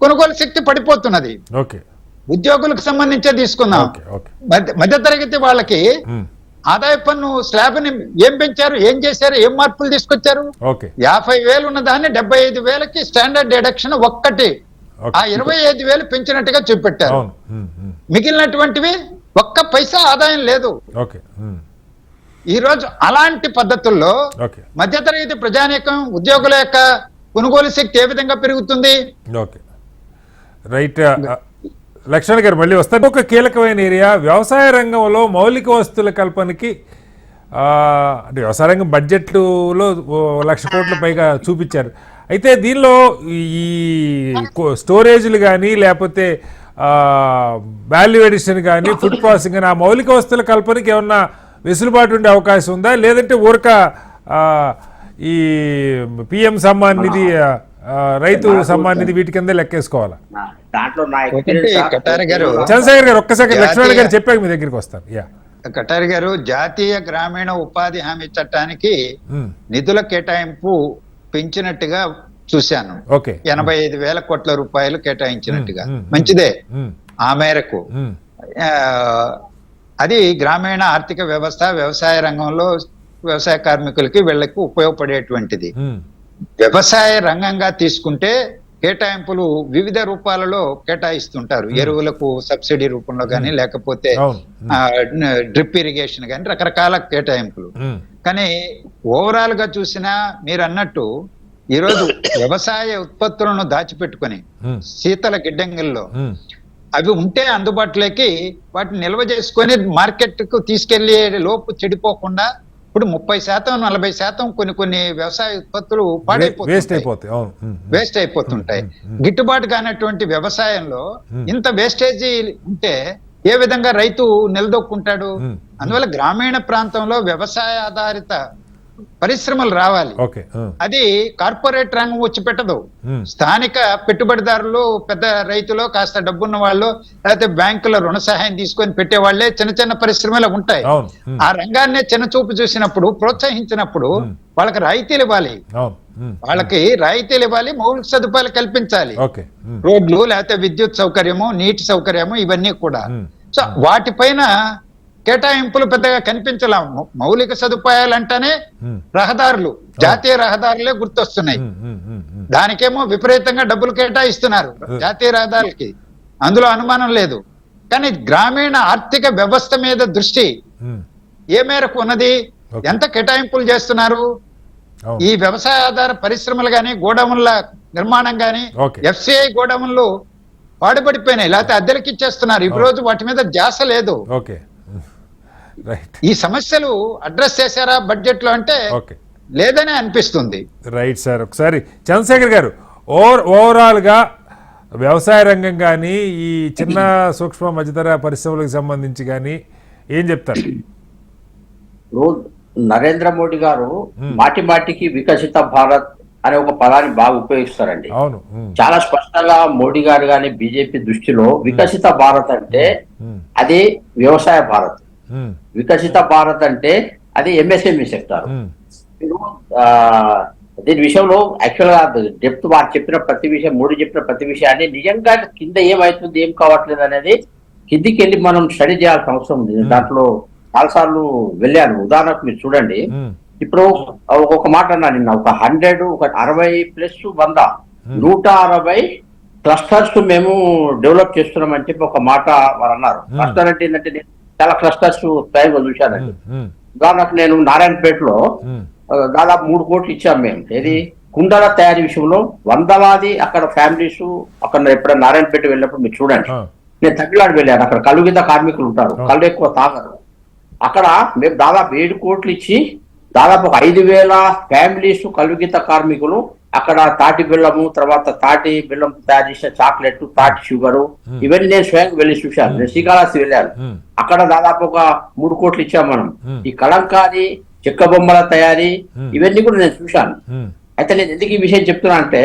కొనుగోలు శక్తి పడిపోతున్నది. ఓకే, ఉద్యోగులకు సంబంధించే తీసుకుందాం. Okay, okay. మధ్యతరగతి వాళ్ళకి ఆదాయ పన్ను స్లాబ్ ని ఏం పెంచారు, ఏం చేశారు, ఏం మార్పులు తీసుకొచ్చారు? ఓకే. 50,000 ఉన్న దాన్ని 75,000కి స్టాండర్డ్ డిడక్షన్ ఒక్కటి, ఆ 25,000 పెంచినట్టుగా చూపెట్టారు. మిగిలినటువంటివి ఒక్క పైసా ఆదాయం లేదు. ఓకే. ఈ రోజు అలాంటి పద్ధతుల్లో ఓకే. మధ్యతరగతి ప్రజానీకం, ఉద్యోగుల యొక్క కొనుగోలు శక్తి ఏ విధంగా పెరుగుతుంది? Okay, right. లక్ష్మణ్ గారు మళ్ళీ వస్తారు. ఒక కీలకమైన ఏరియా వ్యవసాయ రంగంలో మౌలిక వస్తువుల కల్పనకి, అంటే వ్యవసాయ రంగం బడ్జెట్లో 1,00,000 కోట్ల పైగా చూపించారు. అయితే దీనిలో ఈ స్టోరేజ్లు కానీ లేకపోతే వాల్యూ ఎడిషన్ కానీ ఫుడ్ ప్రాసెసింగ్ కానీ ఆ మౌలిక వస్తువుల కల్పనకి ఏమన్నా వెసులుబాటు ఉండే అవకాశం ఉందా, లేదంటే ఊరక ఈ పిఎం సమ్మాన్ నిధి, రైతు సమ్మాన్ నిధి వీటి కింద లెక్కేసుకోవాలా? దాంట్లో నా కటారి గారు, చంద్రశేఖర్ గారు ఒక్కసారి లక్ష్మణ్ గారు చెప్పాక మీ దగ్గరికి వస్తాను. కటారి గారు, జాతీయ గ్రామీణ ఉపాధి హామీ చట్టానికి నిధుల కేటాయింపు పెంచినట్టుగా చూశాను. ఓకే. 85,000 కోట్ల రూపాయలు కేటాయించినట్టుగా, మంచిదే. ఆ మేరకు అది గ్రామీణ ఆర్థిక వ్యవస్థ, వ్యవసాయ రంగంలో వ్యవసాయ కార్మికులకి వీళ్ళకి ఉపయోగపడేటువంటిది. వ్యవసాయ రంగంగా తీసుకుంటే కేటాయింపులు వివిధ రూపాలలో కేటాయిస్తుంటారు. ఎరువులకు సబ్సిడీ రూపంలో కానీ, లేకపోతే డ్రిప్ ఇరిగేషన్ కానీ, రకరకాల కేటాయింపులు. కానీ ఓవరాల్ గా చూసినా మీరు అన్నట్టు ఈరోజు వ్యవసాయ ఉత్పత్తులను దాచిపెట్టుకొని శీతల గిడ్డంగిల్లో అవి ఉంటే అందుబాటులోకి వాటిని నిల్వ చేసుకొని మార్కెట్ కు తీసుకెళ్లే లోపు చెడిపోకుండా, ఇప్పుడు 30%, 40% కొన్ని వ్యవసాయ ఉత్పత్తులు వేస్ట్ అయిపోతుంటాయి. గిట్టుబాటు కానటువంటి వ్యవసాయంలో ఇంత వేస్టేజీ ఉంటే ఏ విధంగా రైతు నిలదొక్కుంటాడు? అందువల్ల గ్రామీణ ప్రాంతంలో వ్యవసాయ ఆధారిత పరిశ్రమలు రావాలి. అది కార్పొరేట్ రంగం వచ్చి పెట్టదు. స్థానిక పెట్టుబడిదారులు, పెద్ద రైతులు, కాస్త డబ్బున్న వాళ్ళు, లేకపోతే బ్యాంకుల రుణ సహాయం తీసుకొని పెట్టే వాళ్ళే చిన్న చిన్న పరిశ్రమలు ఉంటాయి. ఆ రంగాన్నే చిన్న చూపు చూసినప్పుడు, ప్రోత్సహించినప్పుడు వాళ్ళకి రాయితీలు ఇవ్వాలి, మౌలిక సదుపాయాలు కల్పించాలి. రోడ్లు, లేకపోతే విద్యుత్ సౌకర్యము, నీటి సౌకర్యము, ఇవన్నీ కూడా. సో వాటిపైన కేటాయింపులు పెద్దగా కనిపించలే. మౌలిక సదుపాయాలు అంటేనే రహదారులు, జాతీయ రహదారులే గుర్తొస్తున్నాయి. దానికేమో విపరీతంగా డబ్బులు కేటాయిస్తున్నారు జాతీయ రహదారులకి, అందులో అనుమానం లేదు. కానీ గ్రామీణ ఆర్థిక వ్యవస్థ మీద దృష్టి ఏ మేరకు ఉన్నది? ఎంత కేటాయింపులు చేస్తున్నారు? ఈ వ్యవసాయ ఆధార పరిశ్రమలు గాని, గోడౌన్ల నిర్మాణం గాని, ఎఫ్సిఐ గోడౌన్లు పాడుపడిపోయినాయి, లేకపోతే అద్దెలకి ఇచ్చేస్తున్నారు. ఈ రోజు వాటి మీద ధ్యాస లేదు. ఈ సమస్యలు అడ్రస్ చేశారా బడ్జెట్ లో అంటే లేదనే అనిపిస్తుంది. Right sir. ఒకసారి చంద్రశేఖర్ గారు, ఓవరాల్ గా వ్యవసాయ రంగం కానీ, ఈ చిన్న సూక్ష్మ మధ్యతర పరిశ్రమలకు సంబంధించి కానీ ఏం చెప్తారు? నరేంద్ర మోడీ గారు మాటి మాటికి వికసిత భారత్ అనే ఒక పదాన్ని బాగా ఉపయోగిస్తారండి. అవును, చాలా స్పష్టంగా మోడీ గారు కానీ బీజేపీ దృష్టిలో వికసిత భారత్ అంటే అది వ్యవసాయ భారత్, వికసిత భారత్ అంటే అది ఎంఎస్ఎంఈ సెక్టార్. దీని విషయంలో యాక్చువల్ గా డెప్త్ వారు చెప్పిన ప్రతి విషయం, మోడీ చెప్పిన ప్రతి విషయాన్ని నిజంగా కింద ఏమవుతుంది, ఏం కావట్లేదు అనేది కిందికి వెళ్ళి మనం స్టడీ చేయాల్సిన అవసరం ఉంది. దాంట్లో చాలాసార్లు వెళ్ళాను. ఉదాహరణకు మీరు చూడండి, ఇప్పుడు ఒక మాట అన్నా నిన్న, ఒక 100, ఒక 60+100, 160 క్లస్టర్స్ మేము డెవలప్ చేస్తున్నాం అని చెప్పి ఒక మాట వారు అన్నారు. క్లస్టర్ అంటే ఏంటంటే నేను చాలా క్లస్టర్స్ స్వయంగా చూశానండి. ఉదాహరణకు నేను నారాయణపేటలో దాదాపు 3 కోట్లు ఇచ్చాం మేము. ఏది కుండల తయారీ విషయంలో వందలాది అక్కడ ఫ్యామిలీస్, అక్కడ ఎప్పుడైనా నారాయణపేట వెళ్ళినప్పుడు మీరు చూడండి, నేను తమిళనాడు వెళ్ళాను, అక్కడ కలుగిత కార్మికులు ఉంటారు, కళ్ళు ఎక్కువ తాగరు. అక్కడ మేము దాదాపు 7 కోట్లు ఇచ్చి దాదాపు 5,000 ఫ్యామిలీస్ కలుగిత కార్మికులు అక్కడ తాటి బెల్లము, తర్వాత తాటి బెల్లం తయారు చేసిన చాక్లెట్, తాటి షుగరు, ఇవన్నీ నేను స్వయంగా వెళ్ళి చూశాను. నేను శ్రీకాళహస్తి వెళ్ళాను, అక్కడ దాదాపు ఒక 3 కోట్లు ఇచ్చాం మనం. ఈ కలంకారీ, చెక్క బొమ్మల తయారీ, ఇవన్నీ కూడా నేను చూశాను. అయితే నేను ఎందుకు ఈ విషయం చెప్తున్నా అంటే,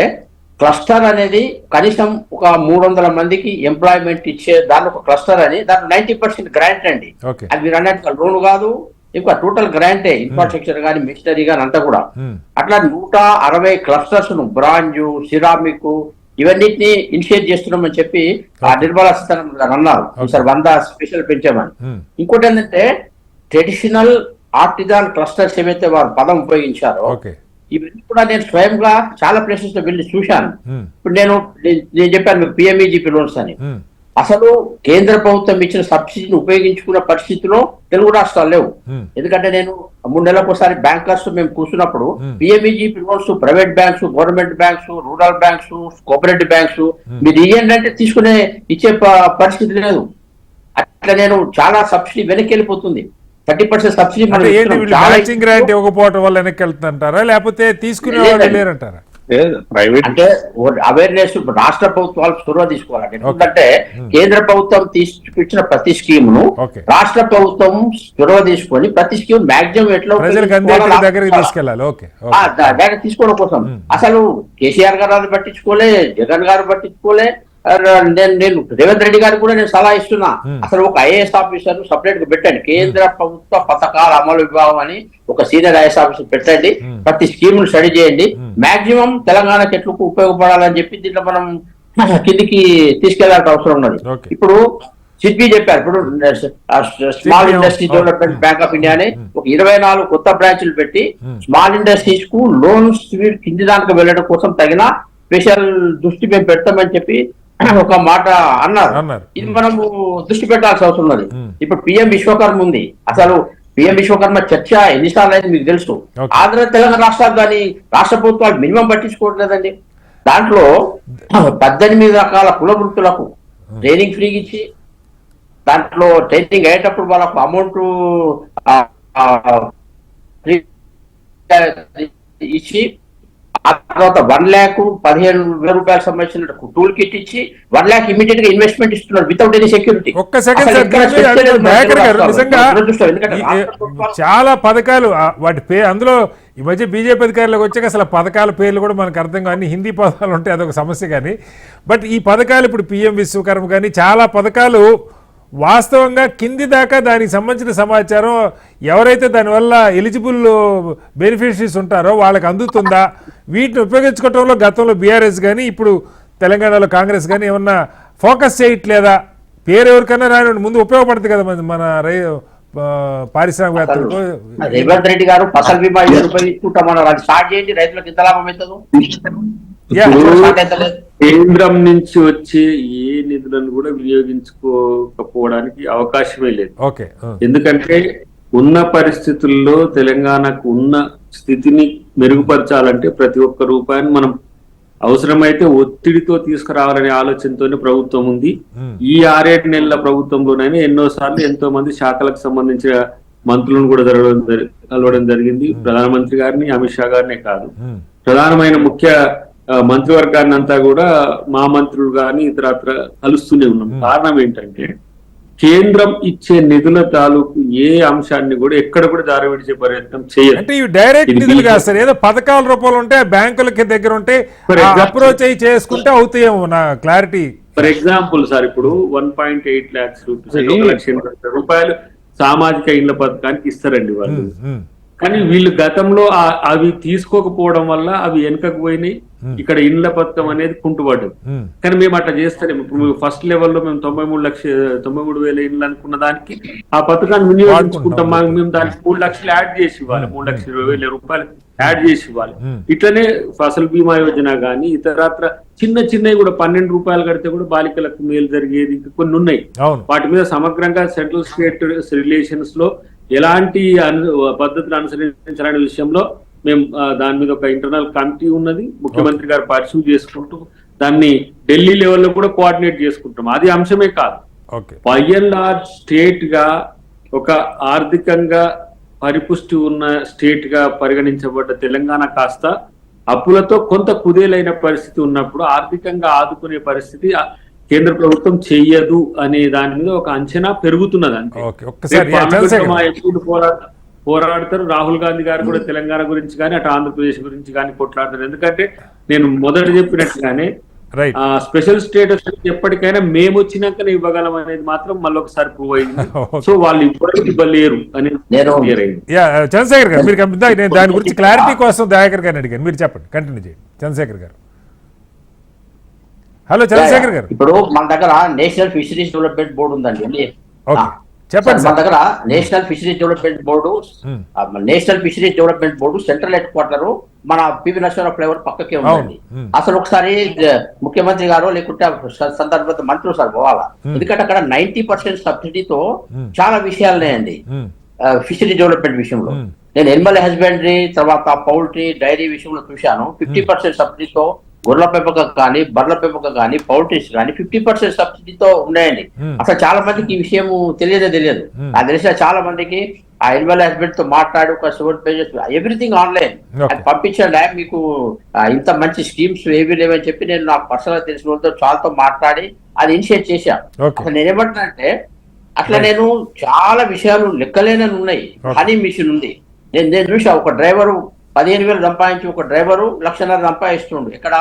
క్లస్టర్ అనేది కనీసం ఒక 300 మందికి ఎంప్లాయ్మెంట్ ఇచ్చే దాని ఒక క్లస్టర్ అని, దాంట్లో 90% గ్రాంట్ అండి. అది మీరు అన్నట్టుగా లోన్ కాదు, ఇంకా టోటల్ గ్రాంటే ఇన్ఫ్రాస్ట్రక్చర్ కానీ మిషనరీ కానీ అంతా కూడా. అట్లా 160 క్లస్టర్స్ ను బ్రాంజు, సిరామిక్ ఇవన్నిటిని ఇనిషియేట్ చేస్తున్నామని చెప్పి ఆ నిర్మలా సీతారామన్ గారు అన్నారు. సార్ 100 స్పెషల్ పెంచామని. ఇంకోటి ఏంటంటే ట్రెడిషనల్ ఆర్టిజాన్ క్లస్టర్స్ ఏవైతే వారు పదం ఉపయోగించారో ఇవన్నీ కూడా నేను స్వయంగా చాలా ప్లేసెస్ లో వెళ్ళి చూశాను. ఇప్పుడు నేను చెప్పాను మీకు పిఎంఈజీపీ లోన్స్ అని. అసలు కేంద్ర ప్రభుత్వం ఇచ్చిన సబ్సిడీని ఉపయోగించుకున్న పరిస్థితిలో తెలుగు రాష్ట్రాలు లేవు. ఎందుకంటే నేను 3 నెలలకు ఒకసారి బ్యాంకర్స్ మేము కూర్చున్నప్పుడు PMEGP loans private banks, government banks, rural banks, cooperative banks మీరు ఇవ్వండి అంటే తీసుకునే ఇచ్చే పరిస్థితి లేదు. అట్లా నేను చాలా సబ్సిడీ వెనక్కి వెళ్ళిపోతుంది. 30% సబ్సిడీ ఇవ్వకపోవడం వల్ల వెనక్కి వెళ్తుంటారా, లేకపోతే తీసుకునే వాళ్ళు లేరంటారా? ప్రైవేట్ అంటే అవేర్నెస్ రాష్ట్ర ప్రభుత్వాలు చొరవ తీసుకోవాలండి. ఎందుకంటే కేంద్ర ప్రభుత్వం తీసుకొచ్చిన ప్రతి స్కీమ్ ను రాష్ట్ర ప్రభుత్వం చొరవ తీసుకొని ప్రతి స్కీమ్ మాక్సిమం ఎట్లా దగ్గర తీసుకోవడం కోసం. అసలు కేసీఆర్ గారు అది పట్టించుకోలే, జగన్ గారు పట్టించుకోలే. నేను రేవంత్ రెడ్డి గారికి కూడా నేను సలహా ఇస్తున్నా, అసలు ఒక ఐఏఎస్ ఆఫీసర్ సపరేట్ గా పెట్టండి, కేంద్ర ప్రభుత్వ పథకాల అమలు విభాగం అని ఒక సీనియర్ ఐఏఎస్ ఆఫీసర్ పెట్టండి, ప్రతి స్కీమ్ ను స్టడీ చేయండి, మాక్సిమం తెలంగాణకి ఎట్లా ఉపయోగపడాలని చెప్పి దీంట్లో మనం కిందికి తీసుకెళ్లాల్సిన అవసరం ఉన్నది. ఇప్పుడు సిడ్బీ చెప్పారు, ఇప్పుడు small industry development bank of India అని ఒక 24 కొత్త బ్రాంచ్లు పెట్టి స్మాల్ ఇండస్ట్రీస్ కు లోన్స్ కింది దానికి వెళ్ళడం కోసం తగిన స్పెషల్ దృష్టి మేము పెడతామని చెప్పి ఒక మాట అన్నారు. ఇది మనము దృష్టి పెట్టాల్సిన అవసరం ఉన్నది. ఇప్పుడు పిఎం విశ్వకర్మ ఉంది. అసలు పిఎం విశ్వకర్మ చర్చ ఎన్నిసార్లు అయితే మీకు తెలుసు. ఆంధ్ర తెలంగాణ రాష్ట్రాలు కానీ రాష్ట్ర ప్రభుత్వాలు మినిమం పట్టించుకోవట్లేదండి. దాంట్లో 18 రకాల కుల వృత్తులకు ట్రైనింగ్ ఫ్రీగా ఇచ్చి దాంట్లో ట్రైనింగ్ అయ్యేటప్పుడు వాళ్ళకు అమౌంట్ ఇచ్చి ఆ తర్వాత 1,15,000 రూపాయలు సంబంధించిన టూల్ కిట్ ఇచ్చి 1 lakh ఇమీడియట్ గా ఇన్వెస్ట్మెంట్ ఇస్తున్నారు వితౌట్ ఎనీ సెక్యూరిటీ. చాలా పథకాలు వాటి అందులో ఈ మధ్య బీజేపీ అధికారులకు వచ్చాక అసలు పథకాల పేర్లు కూడా మనకు అర్థం కానీ హిందీ పదాలు ఉంటాయి, అదొక సమస్య. కానీ బట్ ఈ పథకాలు ఇప్పుడు పిఎం విశ్వకర్మ కానీ చాలా పథకాలు వాస్తవంగా కింది దాకా దానికి సంబంధించిన సమాచారం ఎవరైతే దానివల్ల ఎలిజిబుల్ బెనిఫిషరీస్ ఉంటారో వాళ్ళకి అందుతుందా? వీటిని ఉపయోగించుకోవడంలో గతంలో బీఆర్ఎస్ కానీ ఇప్పుడు తెలంగాణలో కాంగ్రెస్ కానీ ఏమన్నా ఫోకస్ చేయట్లేదా? పేరు ఎవరికైనా రాని ముందు ఉపయోగపడుతుంది కదా మన పారిశ్రామికవేత్తలకు. రేవంత్ రెడ్డి గారు ఫసల్ బీమా ఉపయోగించుకుంటామన్నారు, అది స్టార్ట్ చేయండి, రైతులకు ఎంత లాభం అవుతుందో. కేంద్రం నుంచి వచ్చే ఏ నిధులను కూడా వినియోగించుకోకపోవడానికి అవకాశమే లేదు. ఎందుకంటే ఉన్న పరిస్థితుల్లో తెలంగాణకు ఉన్న స్థితిని మెరుగుపరచాలంటే ప్రతి ఒక్క రూపాయిని మనం అవసరమైతే ఒత్తిడితో తీసుకురావాలనే ఆలోచనతోనే ప్రభుత్వం ఉంది. ఈ 6-7 నెలల ప్రభుత్వంలోనైనా ఎన్నోసార్లు ఎంతో మంది శాఖలకు సంబంధించిన మంత్రులను కూడా కలవడం జరిగింది. ప్రధానమంత్రి గారిని, అమిత్ షా గారినే కాదు, ప్రధానమైన ముఖ్య మంత్రివర్గాన్ని అంతా కూడా మా మంత్రులు కానీ ఇతరత్ర కలుస్తూనే ఉన్నాం. కారణం ఏంటంటే కేంద్రం ఇచ్చే నిధుల తాలూకు ఏ అంశాన్ని కూడా ఎక్కడ కూడా దారి విడిచే ప్రయత్నం చేయరు. అంటే ఇవి డైరెక్ట్ నిధులు కాదు సార్, ఏదో పథకాల రూపంలో ఉంటే బ్యాంకులకి దగ్గర ఉంటే అప్రోచ్ అయ్యి చేసుకుంటే అవుతాయేమో నా క్లారిటీ. ఫర్ ఎగ్జాంపుల్ సార్, ఇప్పుడు 1.8 lakhs రూపీస్, 1,00,000 రూపాయలు సామాజిక ఇళ్ల పథకానికి ఇస్తారండి వాళ్ళు. కానీ వీళ్ళు గతంలో అవి తీసుకోకపోవడం వల్ల అవి వెనుకకు పోయినాయి. ఇక్కడ ఇండ్ల పథకం అనేది కుంటుపడ్డది. కానీ మేము అట్లా చేస్తాం. ఇప్పుడు ఫస్ట్ లెవెల్లో మేము 93,000 ఇండ్లు అనుకున్న దానికి ఆ పథకాన్ని వినియోగించుకుంటాం. మేము దానికి 3 లక్షలు యాడ్ చేసి ఇవ్వాలి, 3,20,000 రూపాయలు యాడ్ చేసి ఇవ్వాలి. ఇట్లనే ఫసల్ బీమా యోజన కానీ ఇతరత్ర చిన్నవి కూడా 12 రూపాయలు కడితే కూడా బాలికలకు మేలు జరిగేది ఇంకా కొన్ని ఉన్నాయి. వాటి మీద సమగ్రంగా సెంట్రల్ స్టేట్ రిలేషన్స్ లో ఎలాంటి పద్ధతులు అనుసరించాలనే విషయంలో మేము దాని మీద ఒక ఇంటర్నల్ కమిటీ ఉన్నది. ముఖ్యమంత్రి గారు పర్సూ చేసుకుంటూ దాన్ని ఢిల్లీ లెవెల్లో కూడా కోఆర్డినేట్ చేసుకుంటాం. అది అంశమే కాదు, బై అండ్ లార్జ్ స్టేట్ గా ఒక ఆర్థికంగా పరిపుష్టి ఉన్న స్టేట్ గా పరిగణించబడ్డ తెలంగాణ కాస్త అప్పులతో కొంత కుదేలైన పరిస్థితి ఉన్నప్పుడు ఆర్థికంగా ఆదుకునే పరిస్థితి కేంద్ర ప్రభుత్వం చెయ్యదు అనే దాని మీద ఒక అంచనా పెరుగుతున్నది. అంతే పోరాడతారు. రాహుల్ గాంధీ గారు కూడా తెలంగాణ గురించి కానీ అటు ఆంధ్రప్రదేశ్ గురించి కానీ కొట్లాడతారు. ఎందుకంటే నేను మొదట చెప్పినట్టుగానే రైట్. స్పెషల్ స్టేటస్ ఎప్పటికైనా మేము వచ్చినాకనే ఇవ్వగలం అనేది మాత్రం మళ్ళీ ఒకసారి ప్రూవ్ అయింది. Okay. సో వాళ్ళు ఇప్పటికి ఇవ్వలేరు అనేది క్లియర్ అయింది. యా చంద్రశేఖర్ గారు మీరు నేను దాని గురించి క్లారిటీ కోసం దయాకర్ గారిని అడిగాను, మీరు చెప్పండి, కంటిన్యూ చేయండి చంద్రశేఖర్ గారు. హలో చంద్రశేఖర్ గారు. ఇప్పుడు మన దగ్గర నేషనల్ ఫిషరీస్ డెవలప్మెంట్ బోర్డు ఉందండి. ఓకే చెప్పండి మన దగ్గర national fisheries development board, national fisheries development board central head quarter మన పివి నరసింహరావు ఫ్లైఓవర్ పక్కకే ఉందండి. అసలు ఒకసారి ముఖ్యమంత్రి గారు లేకుంటే సందర్భంగా మంత్రులు సార్ పోవాలా, ఎందుకంటే అక్కడ 90% సబ్సిడీతో చాలా విషయాలు ఉన్నాయండి ఫిషరీ డెవలప్మెంట్ విషయంలో. నేను ఎనిమల్ హస్బెండరీ తర్వాత పౌల్ట్రీ డైరీ విషయంలో చూశాను. 50% సబ్సిడీతో గొర్రెల పెంపకం కానీ బర్రెల పెంపకం కానీ పౌల్ట్రీస్ కానీ 50% సబ్సిడీతో ఉన్నాయండి. అసలు చాలా మందికి ఈ విషయం తెలియదు. నాకు తెలిసిన చాలా మందికి ఆ ఎనిమల్ హస్బెండ్ తో మాట్లాడి ఒక 7 pages ఎవ్రీథింగ్ ఆన్లైన్ పంపించండి, మీకు ఇంత మంచి స్కీమ్స్ ఏవి లేవని చెప్పి నేను నాకు పర్సనల్ తెలిసిన వాళ్ళతో చాలాతో మాట్లాడి అది ఇనిషియేట్ చేశాను. అసలు నేనేమంటున్నానంటే అట్లా నేను చాలా విషయాలు లెక్కలేనని ఉన్నాయి. హనీ మిషన్ ఉంది, నేను చూసా ఒక డ్రైవరు 15,000 సంపాదించి ఒక డ్రైవరు 1,00,000 సంపాదిస్తుండు. ఇక్కడ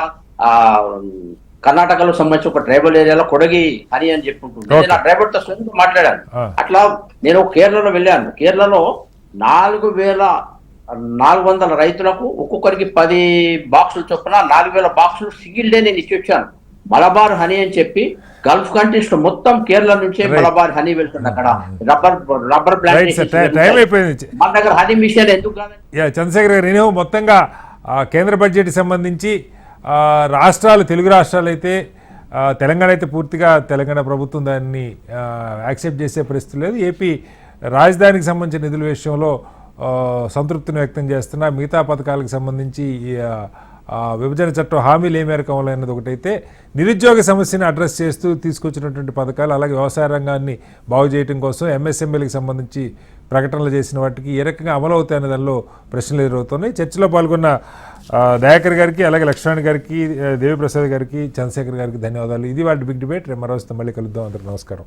కర్ణాటకలో సంబంధించి ఒక ట్రైబల్ ఏరియాలో కొడగి హని అని చెప్పుకుంటుంది. నేను ఆ డ్రైవర్ తో స్వయంగా మాట్లాడాను. అట్లా నేను కేరళలో వెళ్ళాను. కేరళలో 4,400 రైతులకు ఒక్కొక్కరికి 10 బాక్సులు చొప్పున 4,000 బాక్సులు సింగిల్ డే నేను ఇచ్చి వచ్చాను. మలబార్ హనీ అని చెప్పి గల్ఫ్ కంట్రీస్ లో మొత్తం కేరళ నుంచే మలబార్ హనీ వెళ్తుంది. అక్కడ రబ్బర్ ప్లాంటేషన్ మన దగ్గర హనీ మిషన్ ఎందుకు కాదు? చంద్రశేఖర్ గారు, నేను మొత్తంగా కేంద్ర బడ్జెట్ సంబంధించి రాష్ట్రాలు, తెలుగు రాష్ట్రాలు అయితే తెలంగాణ అయితే పూర్తిగా తెలంగాణ ప్రభుత్వం దాన్ని యాక్సెప్ట్ చేసే పరిస్థితి లేదు. ఏపీ రాజధానికి సంబంధించిన నిధుల విషయంలో సంతృప్తిని వ్యక్తం చేస్తున్నా, మిగతా పథకాలకు సంబంధించి విభజన చట్టం హామీలు ఏ మేరకు అమలైనది ఒకటైతే, నిరుద్యోగ సమస్యని అడ్రస్ చేస్తూ తీసుకొచ్చినటువంటి పథకాలు, అలాగే వ్యవసాయ రంగాన్ని బాగు చేయడం కోసం ఎంఎస్ఎంఈలకు సంబంధించి ప్రకటనలు చేసిన వాటికి ఏ రకంగా అమలు అవుతాయనే దానిలో ప్రశ్నలు ఎదురవుతున్నాయి. చర్చలో పాల్గొన్న దయాకర్ గారికి, అలాగే లక్ష్మణ్ గారికి, దేవిప్రసాద్ గారికి, చంద్రశేఖర్ గారికి ధన్యవాదాలు. ఇది వాటి బిగ్ డిబేట్. రేపు మరో మళ్ళీ కలుద్దాం. అందరికీ నమస్కారం.